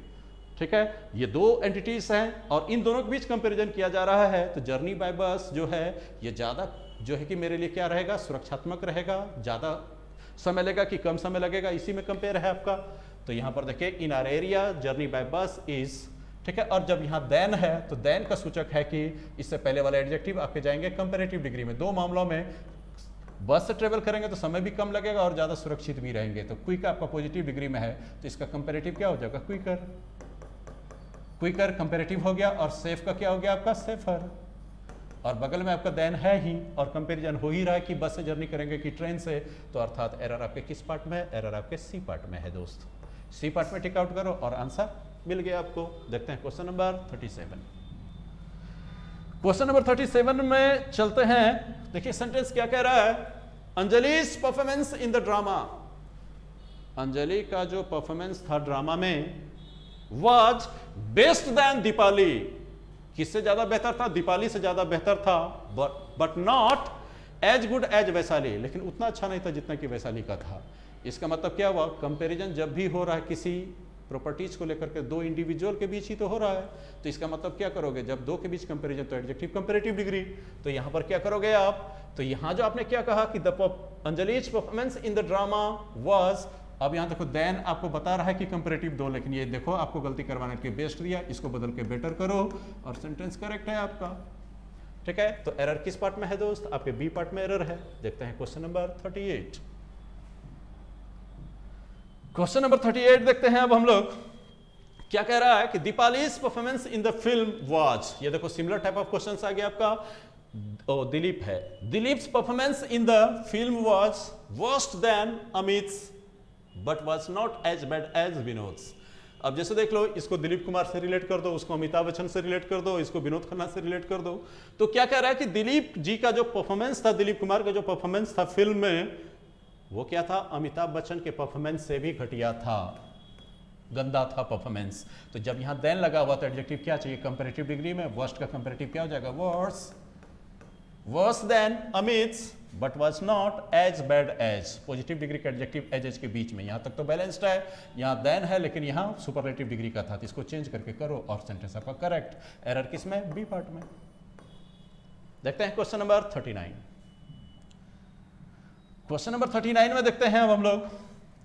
S1: ठीक है, ये दो एंटिटीज हैं और इन दोनों के बीच कंपैरिजन किया जा रहा है। तो जर्नी बाय बस जो है ये ज़्यादा जो है कि मेरे लिए क्या रहेगा, सुरक्षात्मक रहेगा, ज़्यादा समय लगेगा कि कम समय लगेगा, इसी में कंपेयर है आपका। तो यहाँ पर देखिए, in our area journey by bus is, ठीक है। और जब यहाँ देन है तो देन का सूचक है कि इससे पहले वाला एडजेक्टिव आपके जाएंगे कंपैरेटिव डिग्री में। दो मामलों में बस से ट्रेवल करेंगे तो समय भी कम लगेगा और ज़्यादा सुरक्षित भी रहेंगे। तो क्विक आपका पॉजिटिव डिग्री में है तो इसका कंपैरेटिव क्या हो जाएगा, क्विकर। क्विकर कंपैरेटिव हो गया और सेफ का क्या हो गया आपका, सेफर। और बगल में आपका देन है ही और कंपैरिजन हो ही रहा है कि बस से जर्नी करेंगे कि ट्रेन से। तो अर्थात एरर आपके किस पार्ट में है, एरर आपके सी पार्ट में है दोस्त। सी पार्ट में टिक आउट करो और आंसर मिल गया आपको। देखते हैं क्वेश्चन नंबर 37। क्वेश्चन नंबर 37 में चलते हैं। देखिए सेंटेंस क्या कह रहा है, Anjali's performance in the drama. Anjali का जो परफॉर्मेंस था ड्रामा में वाज बेस्ट देन दीपाली। किससे ज्यादा बेहतर था, दीपाली से ज्यादा बेहतर था, but not as good as Vaishali. लेकिन उतना अच्छा नहीं था जितना कि वैशाली का था। इसका मतलब क्या हुआ, कंपैरिजन जब भी हो रहा है किसी प्रॉपर्टीज को लेकर के दो इंडिविजुअल के बीच ही तो हो रहा है। तो इसका मतलब क्या करोगे, जब दो के बीच कंपैरिजन तो एडजेक्टिव कंपैरेटिव डिग्री। तो यहां पर क्या करोगे आप, तो यहां जो आपने क्या कहा कि the Anjali's performance in the drama was, अब यहां देखो देन आपको बता रहा है कि कंपैरेटिव दो, लेकिन ये देखो आपको गलती करवाने के बेस्ट दिया, इसको बदल के बेटर करो और सेंटेंस करेक्ट है आपका। ठीक है, तो एरर किस पार्ट में है दोस्त, आपके बी पार्ट में एरर है। देखते हैं क्वेश्चन नंबर 38। क्वेश्चन नंबर 38 देखते हैं अब हम लोग। क्या कह रहा है कि Deepali's performance in the film was, ये देखो सिमिलर टाइप ऑफ क्वेश्चन आ गया आपका। दिलीप है, Dilip's performance in the film was worst than Amit's but was not as bad as Vinod's. अब जैसे देख लो, इसको दिलीप कुमार से रिलेट कर दो, उसको अमिताभ बच्चन से रिलेट कर दो, इसको विनोद खन्ना से रिलेट कर दो। तो क्या कह रहा है कि दिलीप जी का जो परफॉर्मेंस था, दिलीप कुमार का जो परफॉर्मेंस था फिल्म में, वो क्या था, अमिताभ बच्चन के परफॉर्मेंस से भी घटिया था, गंदा था परफॉर्मेंस। तो जब यहां देन लगा हुआ तो एडजेक्टिव क्या चाहिए, कंपैरेटिव डिग्री में। वर्स्ट का कंपैरेटिव क्या हो जाएगा, worse than Amit's but was not as bad as. Positive degree का एडजेक्टिव एज के बीच में, यहां तक तो बैलेंस्ड है, यहां देन है लेकिन यहां सुपरलेटिव डिग्री का था। तो इसको चेंज करके करो और सेंटेंस आपका करेक्ट। एरर किस में, बी पार्ट में। देखते हैं क्वेश्चन नंबर 39। क्वेश्चन नंबर 39 में देखते हैं अब हम लोग।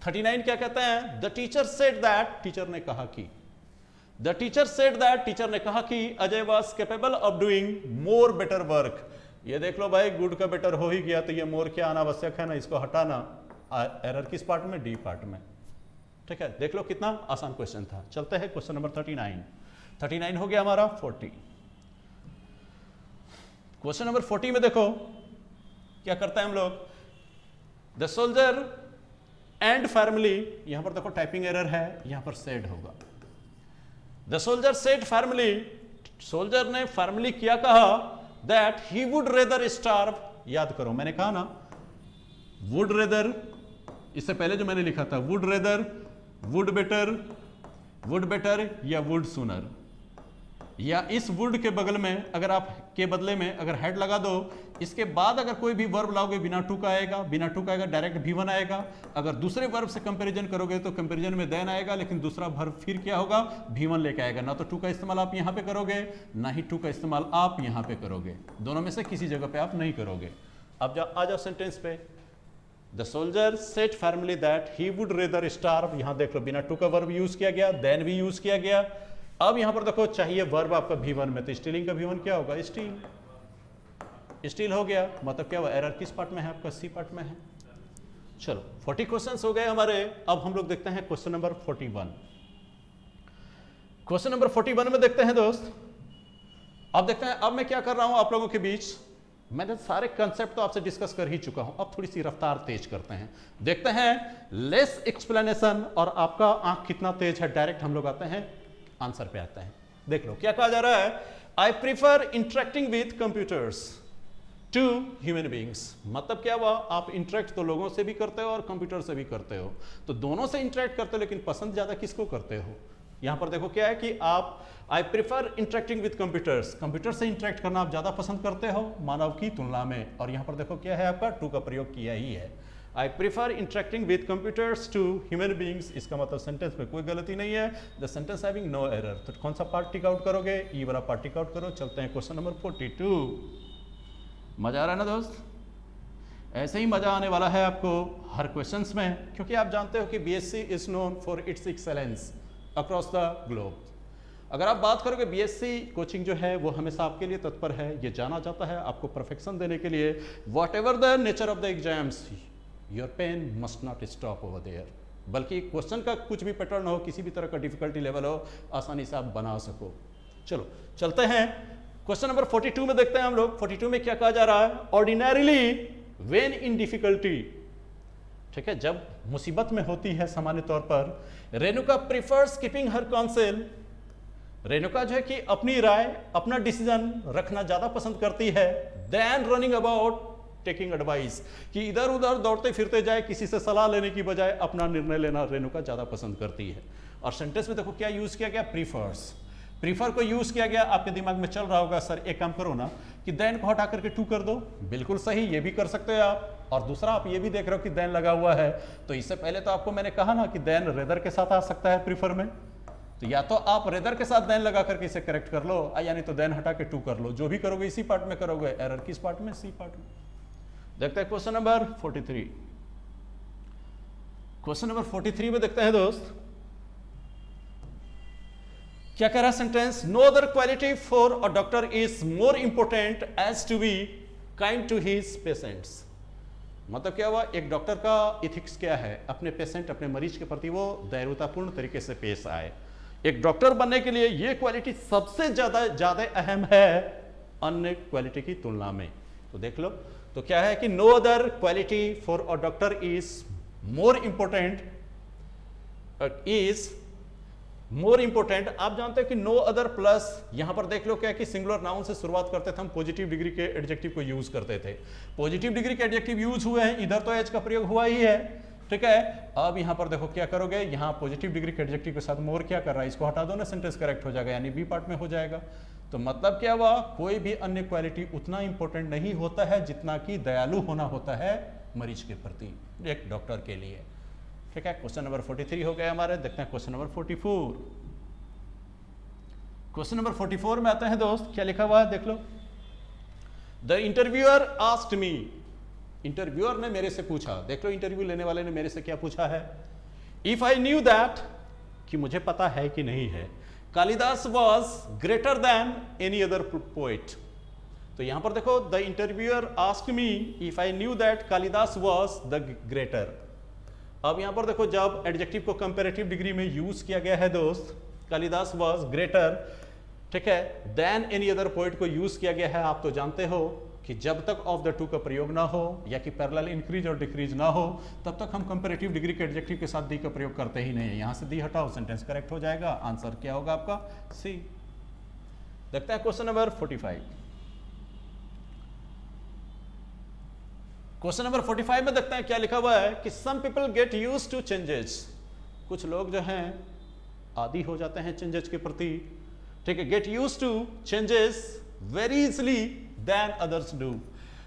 S1: 39 क्या कहते हैं, the teacher said that, teacher ने कहा कि, the teacher said that, teacher ने कहा कि Ajay was capable of doing more better work. ये देख लो भाई, गुड का बेटर हो ही गया तो ये मोर क्या आना आवश्यक है ना, इसको हटाना। एरर किस पार्ट में, डी पार्ट में। ठीक है, देख लो कितना आसान क्वेश्चन था। चलते हैं क्वेश्चन नंबर 39। 39 हो गया हमारा 40। क्वेश्चन नंबर 40 में देखो क्या करता है हम लोग, द सोल्जर एंड फैमिली, यहां पर देखो टाइपिंग एरर है, यहां पर सेड होगा। The soldier said family, soldier ने फैमिली क्या कहा, that he would rather starve. याद करो मैंने कहा ना, वुड रेदर, इससे पहले जो मैंने लिखा था, वुड रेदर, वुड बेटर या वुड सूनर, या इस वुड के बगल में अगर आप के बदले में अगर हेड लगा दो, इसके बाद अगर कोई भी वर्ब लाओगे बिना टू का आएगा, बिना टू का आएगा डायरेक्ट V1 आएगा। अगर दूसरे वर्ब से कंपैरिजन करोगे तो कंपैरिजन में देन आएगा, लेकिन दूसरा वर्ब फिर क्या होगा, V1 लेके आएगा। ना तो टू का इस्तेमाल आप यहां पे करोगे, ना ही टू का इस्तेमाल आप यहां पे करोगे, दोनों में से किसी जगह पे आप नहीं करोगे। अब आ जाओ सेंटेंस पे। The soldier said family that he would rather starve, यहां देख लो बिना टू का वर्ब यूज किया गया, देन भी यूज किया गया। अब यहां पर देखो चाहिए वर्ब आपका V1 में, तो स्टीलिंग का V1 क्या होगा, स्टील हो गया। मतलब क्या हुआ, एरर किस पार्ट में है आपका, सी पार्ट में है। चलो 40 क्वेश्चंस हो गए हमारे। अब हम लोग देखते हैं क्वेश्चन नंबर 41। क्वेश्चन नंबर 41 में देखते हैं दोस्त। अब देखते हैं, अब मैं क्या कर रहा हूं आप लोगों के बीच, मैंने सारे कंसेप्ट तो आपसे डिस्कस कर ही चुका हूं, अब थोड़ी सी रफ्तार तेज करते हैं। देखते हैं लेस एक्सप्लेनेशन और आपका आंख कितना तेज है, डायरेक्ट हम लोग आते हैं आंसर पे आते हैं। देख लो क्या कहा जा रहा है, I prefer interacting with computers. To human beings. मतलब क्या हुआ, आप इंटरेक्ट तो लोगों से भी करते हो और कंप्यूटर से भी करते हो, तो दोनों से इंटरेक्ट करते हो, लेकिन पसंद ज़्यादा किसको करते हो? यहाँ पर देखो क्या है कि आप आई prefer interacting with computers, computer से इंटरेक्ट करना आप ज़्यादा पसंद करते हो मानव की तुलना में। और यहाँ पर देखो क्या है, आपका टू का प्रयोग किया ही है। I prefer interacting with computers to human beings, इसका मतलब सेंटेंस में कोई गलती नहीं है, the sentence having no error. तो कौन सा पार्ट टिक आउट करोगे? ई वाला पार्ट टिक आउट करो। चलते हैं क्वेश्चन नंबर 42। मजा आ रहा है ना दोस्त? ऐसे ही मजा आने वाला है आपको हर क्वेश्चंस में, क्योंकि आप जानते हो कि BSc is known for its excellence across the globe. अगर आप बात करोगे बीएससी कोचिंग जो है वो हमेशा आपके लिए तत्पर है, ये जाना जाता है आपको परफेक्शन देने के लिए। Whatever the nature of the exams, your pen must not stop over there. बल्कि क्वेश्चन का कुछ भी पैटर्न हो, किसी भी तरह का डिफिकल्टी लेवल हो, आसानी से आप बना सको। चलो चलते हैं क्वेश्चन नंबर 42 में, देखते हैं हम लोग 42 में क्या कहा जा रहा है। ऑर्डिनरीली व्हेन इन डिफिकल्टी, ठीक है, जब मुसीबत में होती है सामान्य तौर पर, रेणुका प्रिफर्स कीपिंग हर काउंसिल, रेणुका जो है कि अपनी राय, अपना डिसीजन रखना ज्यादा पसंद करती है, than running about taking advice, कि इधर उधर दौड़ते फिरते जाए, किसी से सलाह लेने की बजाय अपना निर्णय लेना रेणुका ज्यादा पसंद करती है। और सेंटेंस में देखो क्या यूज किया गया, प्रीफर्स। प्रीफर को यूज किया गया, आपके दिमाग में चल रहा होगा सर एक काम करो ना कि देन को हटा करके टू कर दो, बिल्कुल सही, ये भी कर सकते हो आप। और दूसरा आप ये भी देख रहे हो कि देन लगा हुआ है, तो इससे पहले तो आपको मैंने कहा ना कि देन रेदर के साथ आ सकता है प्रीफर में, तो या तो आप रेदर के साथ देन लगा करके इसे करेक्ट कर लो, यानी तो देन हटा के टू कर लो। जो भी करोगे इसी पार्ट में करोगे, एरर किस पार्ट में? सी पार्ट में। देखते हैं क्वेश्चन नंबर 43। क्वेश्चन नंबर 43 में देखते हैं दोस्त क्या कह रहा है sentence. No other quality for a doctor is more important as to be kind to his patients. मतलब क्या हुआ, एक डॉक्टर का इथिक्स क्या है, अपने पेशेंट, अपने मरीज के प्रति वो दयालुतापूर्ण तरीके से पेश आए। एक डॉक्टर बनने के लिए ये क्वालिटी सबसे ज्यादा अहम है अन्य क्वालिटी की तुलना में। तो देख लो, तो क्या है कि no other quality for a doctor is more important, आप जानते हैं कि नो अदर प्लस, यहां पर देख लो क्या है कि सिंगुलर नाउन से शुरुआत करते थे हम, पॉजिटिव डिग्री के एडजेक्टिव को यूज करते थे। पॉजिटिव डिग्री के एडजेक्टिव यूज हुए हैं, इधर तो एज का प्रयोग हुआ ही है, ठीक है। अब यहां पर देखो क्या करोगे, यहां पॉजिटिव डिग्री के एडजेक्टिव के साथ मोर क्या कर रहा है, इसको हटा दो ना, सेंटेंस करेक्ट हो जाएगा, यानी बी पार्ट में हो जाएगा। तो मतलब क्या हुआ, कोई भी अन्य क्वालिटी उतना इंपॉर्टेंट नहीं होता है जितना कि दयालु होना होता है मरीज के प्रति, एक डॉक्टर के लिए, ठीक है। क्वेश्चन नंबर 43 हो गया हमारे। देखते हैं क्वेश्चन नंबर 44। क्वेश्चन नंबर 44 में आते हैं दोस्त, क्या लिखा हुआ है देख लो। The interviewer asked me, interviewer ने मेरे से पूछा, देख लो इंटरव्यू लेने वाले ने मेरे से क्या पूछा है। इफ आई न्यू दैट, कि मुझे पता है कि नहीं है, Kalidas was greater than any other poet. तो यहां पर देखो, the interviewer asked me if I knew that Kalidas was the greater. अब यहां पर देखो, जब एडजेक्टिव को कंपैरेटिव डिग्री में यूज किया गया है दोस्त, कालिदास वॉज ग्रेटर, ठीक है, देन एनी अदर पोएट को यूज किया गया है। आप तो जानते हो कि जब तक ऑफ द टू का प्रयोग ना हो या कि पैरेलल इंक्रीज और डिक्रीज ना हो, तब तक हम कंपैरेटिव डिग्री के एडजेक्टिव के साथ दी का प्रयोग करते ही नहीं है। यहां से दी हटाओ, सेंटेंस करेक्ट हो जाएगा। आंसर क्या होगा आपका? सी। देखते हैं क्वेश्चन नंबर 45। क्वेश्चन नंबर 45 में देखते हैं क्या लिखा हुआ है कि some people get used to changes, कुछ लोग जो हैं आदी हो जाते हैं चेंजेस के प्रति, ठीक है। Get used to changes very easily than others do.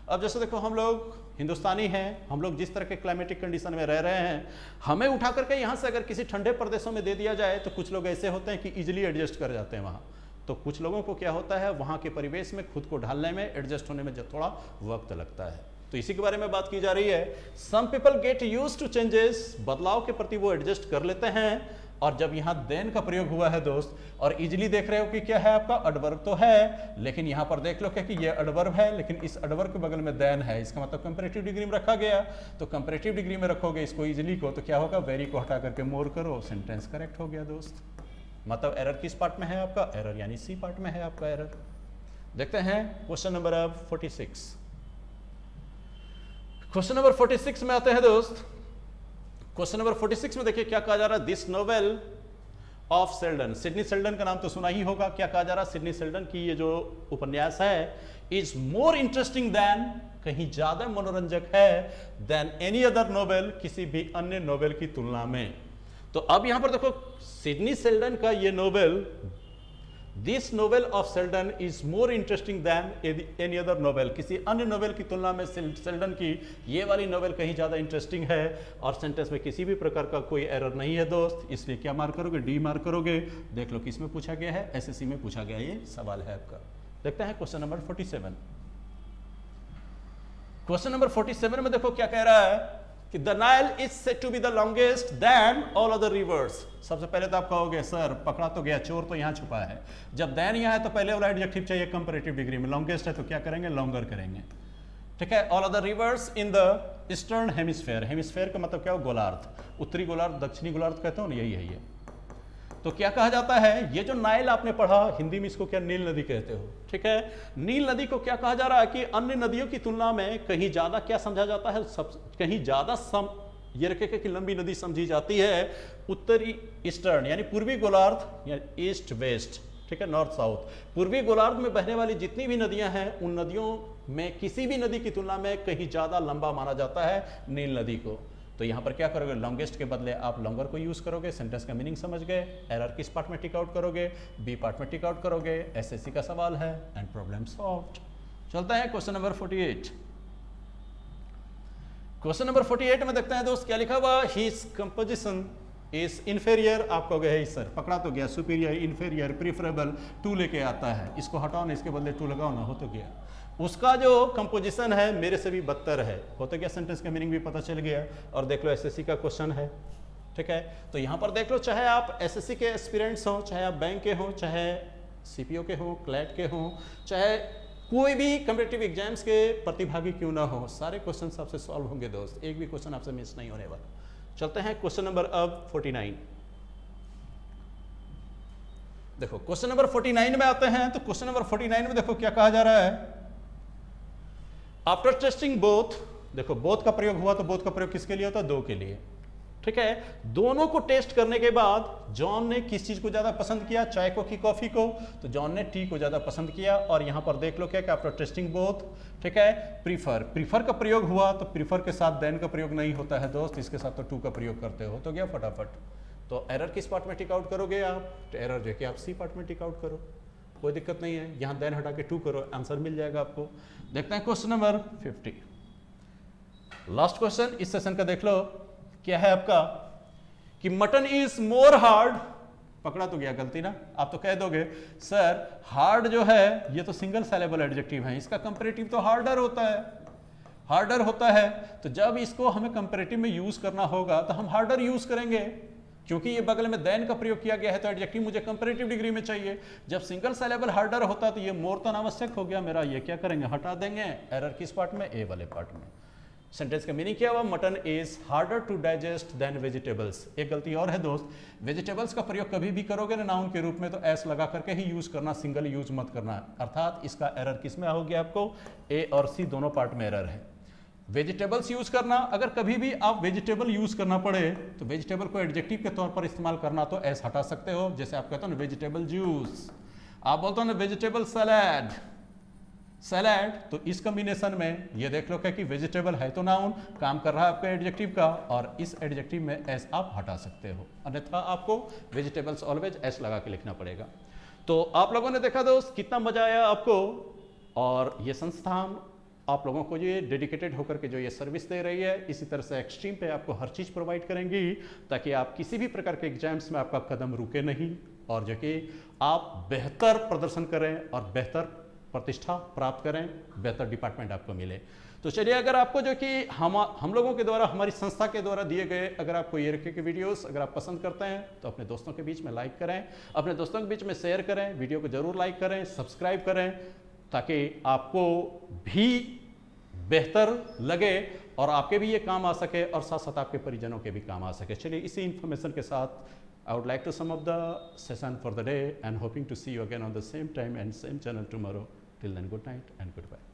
S1: अब जैसे देखो, हम लोग हिंदुस्तानी हैं, हम लोग जिस तरह के क्लाइमेटिक कंडीशन में रह रहे हैं, हमें उठा करके यहाँ से अगर किसी ठंडे प्रदेशों में दे दिया जाए तो कुछ लोग ऐसे होते हैं कि इजीली एडजस्ट कर जाते हैं वहाँ। तो कुछ लोगों को क्या होता है, वहाँ के परिवेश में खुद को ढालने में, एडजस्ट होने में थोड़ा वक्त लगता है। तो इसी के बारे में बात की जा रही है। Some people get used to changes, बदलाव के प्रति वो एडजस्ट कर लेते हैं। और जब यहां देन का प्रयोग हुआ है दोस्त, और इजीली देख रहे हो कि क्या है आपका, एडवर्ब तो है, लेकिन यहां पर देख लो क्या कि ये एडवर्ब है, लेकिन इस एडवर्ब के बगल में देन है, इसका मतलब कंपैरेटिव डिग्री में रखा गया। तो कंपैरेटिव डिग्री में रखोगे इसको इजीली को, तो क्या होगा, वेरी को हटा करके मोर करो, सेंटेंस करेक्ट हो गया दोस्त। मतलब एरर किस पार्ट में है आपका, एरर यानी सी पार्ट में है आपका एरर। देखते हैं क्वेश्चन नंबर अब 46। क्वेश्चन नंबर 46 में आते हैं दोस्त। क्वेश्चन नंबर 46 में देखिए क्या कहा जा रहा है। This novel of Seldon, Sydney Seldon का नाम तो सुना ही होगा। क्या कहा जा रहा है, सिडनी सेल्डन की ये जो उपन्यास है, इज मोर इंटरेस्टिंग देन, कहीं ज्यादा मनोरंजक है, देन एनी अदर नोवेल, किसी भी अन्य नोवेल की तुलना में। तो अब यहां पर देखो सिडनी शेल्डन का ये novel, this novel of Sheldon is more interesting than any other novel, किसी अन्य नोवेल की तुलना में शेल्डन की ये वाली नोवेल कहीं ज्यादा इंटरेस्टिंग है। और सेंटेंस में किसी भी प्रकार का कोई एरर नहीं है दोस्त, इसलिए क्या मार्क करोगे, डी मार्क करोगे। देख लो किस में पूछा गया है, एसएससी में पूछा गया ये सवाल है आपका। देखते हैं क्वेश्चन नंबर 47। क्वेश्चन नंबर 47 में देखो क्या कह रहा है कि the Nile is said to be the longest than all other rivers. सबसे पहले तो आप कहोगे सर पकड़ा तो गया, चोर तो यहां छुपा है। जब देन यहां है तो पहले वाला एडजेक्टिव चाहिए कंपैरेटिव डिग्री में, लॉन्गेस्ट है तो क्या करेंगे, लॉन्गर करेंगे। ठीक है, all other reverse in the eastern hemisphere, hemisphere का मतलब क्या हो, गोलार्ध, उत्तरी गोलार्ध, दक्षिणी गोलार्ध कहते हो ना, यही है ये। तो क्या कहा जाता है, ये जो नाइल आपने पढ़ा हिंदी में इसको क्या नील नदी कहते हो। ठीक है, नील नदी को क्या कहा जा रहा है कि अन्य नदियों की तुलना में कहीं ज्यादा क्या समझा जाता है, कहीं ज्यादा ये रखे कि लंबी नदी समझी जाती है उत्तरी ईस्टर्न यानी पूर्वी गोलार्ध या ईस्ट वेस्ट। ठीक है, नॉर्थ साउथ, पूर्वी गोलार्ध में बहने वाली जितनी भी नदियां हैं उन नदियों में किसी भी नदी की तुलना में कहीं ज्यादा लंबा माना जाता है नील नदी को। तो यहां पर क्या करोगे, लॉन्गेस्ट के बदले आप लॉन्गर को यूज करोगे। सेंटेंस का मीनिंग समझ गए। एरर किस पार्ट में टिक आउट करोगे, बी पार्ट में टिक आउट करोगे। एसएससी का सवाल है एंड प्रॉब्लम सॉल्व्ड। चलता है क्वेश्चन नंबर 48। क्वेश्चन नंबर 48 में देखते हैं दोस्त क्या लिखा हुआ, हिज कंपोजिशन इज इंफेरियर। आप कहोगे है सर पकड़ा तो गया, सुपीरियर, इंफेरियर, प्रीफरेबल, टू लेके आता है, इसको हटाओ ना, इसके बदले टू लगाओ ना, हो तो गया। उसका जो कंपोजिशन है मेरे से भी बदतर है, हो तो गया, सेंटेंस का मीनिंग भी पता चल गया। और देख लो एसएससी का क्वेश्चन है। ठीक है, तो यहां पर देख लो, चाहे आप एसएससी के एस्पिरेंट्स हो, चाहे आप बैंक के हो, चाहे सीपीओ के हो, क्लैट के हो, चाहे कोई भी कॉम्पिटिटिव एग्जाम्स के प्रतिभागी क्यों ना हो, सारे क्वेश्चन आपसे सॉल्व होंगे दोस्त, एक भी क्वेश्चन आपसे मिस नहीं होने वाला। चलते हैं क्वेश्चन नंबर अब 49। देखो क्वेश्चन नंबर 49 में आते हैं। तो क्वेश्चन नंबर 49 में देखो क्या कहा जा रहा है, आफ्टर टेस्टिंग बोथ। देखो बोथ का प्रयोग हुआ, तो बोथ का प्रयोग किसके लिए होता है, दो के लिए। ठीक है, दोनों को टेस्ट करने के बाद जॉन ने किस चीज को ज्यादा पसंद किया, चाय को कि कॉफी को, तो जॉन ने टी को ज्यादा पसंद किया। और यहां पर देख लो क्या कि आफ्टर टेस्टिंग बोथ, ठीक है, प्रीफर का प्रयोग हुआ, तो प्रीफर के साथ देन का प्रयोग नहीं होता है दोस्त, इसके साथ तो टू का प्रयोग करते हो, तो गया फटाफट। तो एरर किस पार्ट में टिक आउट करोगे आप, तो एरर जो कि आप सी पार्ट में टिक आउट करो, कोई दिक्कत नहीं है, यहां देन हटा के टू करो, आंसर मिल जाएगा आपको। देखते हैं क्वेश्चन नंबर 50, लास्ट क्वेश्चन इस सेशन का। देख लो क्या है आपका कि मटन इज मोर हार्ड, पकड़ा तो गया, गलती ना, आप तो कह दोगे सर हार्ड जो है ये तो सिंगल सिलेबल एडजेक्टिव है, इसका कंपैरेटिव तो हार्डर होता है, हार्डर होता है। तो जब इसको हमें कंपैरेटिव में यूज करना होगा तो हम हार्डर यूज करेंगे, क्योंकि ये बगल में देन का प्रयोग किया गया है तो एडजेक्टिव मुझे कंपैरेटिव डिग्री में चाहिए। जब सिंगल सिलेबल हार्डर होता तो ये मोर तो अनावश्यक हो गया मेरा, ये क्या करेंगे, हटा देंगे। एरर किस पार्ट में, ए वाले पार्ट में। सेंटेंस का मीनिंग क्या हुआ, mutton is harder to digest than vegetables. एक गलती और है दोस्त, वेजिटेबल्स का प्रयोग कभी भी करोगे ना नाउन के रूप में तो एस लगा करके ही यूज करना, सिंगल यूज मत करना। अर्थात इसका एरर किस में होगी आपको, ए और सी दोनों पार्ट में एरर है। वेजिटेबल्स यूज करना, अगर कभी भी आप वेजिटेबल यूज करना पड़े तो वेजिटेबल को एडजेक्टिव के तौर पर इस्तेमाल करना तो एस हटा सकते हो। जैसे आप कहते हो ना वेजिटेबल जूस, आप बोलते हो ना वेजिटेबल सलाद, सैलेड, तो इस कॉम्बिनेशन में ये देख लो क्या कि वेजिटेबल है तो नाउन काम कर रहा है आपका एडजेक्टिव का, और इस एडजेक्टिव में एस आप हटा सकते हो, अन्यथा आपको वेजिटेबल्स ऑलवेज एस लगा के लिखना पड़ेगा। तो आप लोगों ने देखा दोस्त कितना मजा आया आपको, और ये संस्थान आप लोगों को ये डेडिकेटेड होकर के जो ये सर्विस दे रही है, इसी तरह से एक्सट्रीम पे आपको हर चीज़ प्रोवाइड करेंगी ताकि आप किसी भी प्रकार के एग्जाम्स में आपका कदम रुके नहीं, और जो कि आप बेहतर प्रदर्शन करें और बेहतर प्रतिष्ठा प्राप्त करें, बेहतर डिपार्टमेंट आपको मिले। तो चलिए, अगर आपको जो कि हम लोगों के द्वारा, हमारी संस्था के द्वारा दिए गए अगर आपको ये रखे के वीडियोस अगर आप पसंद करते हैं तो अपने दोस्तों के बीच में लाइक करें, अपने दोस्तों के बीच में शेयर करें, वीडियो को जरूर लाइक करें, सब्सक्राइब करें, ताकि आपको भी बेहतर लगे और आपके भी ये काम आ सके और साथ साथ आपके परिजनों के भी काम आ सके। चलिए, इसी इंफॉर्मेशन के साथ I would like to sum up the session for the day and hoping to see you again on the same time and same channel tomorrow. Till then, good night and goodbye.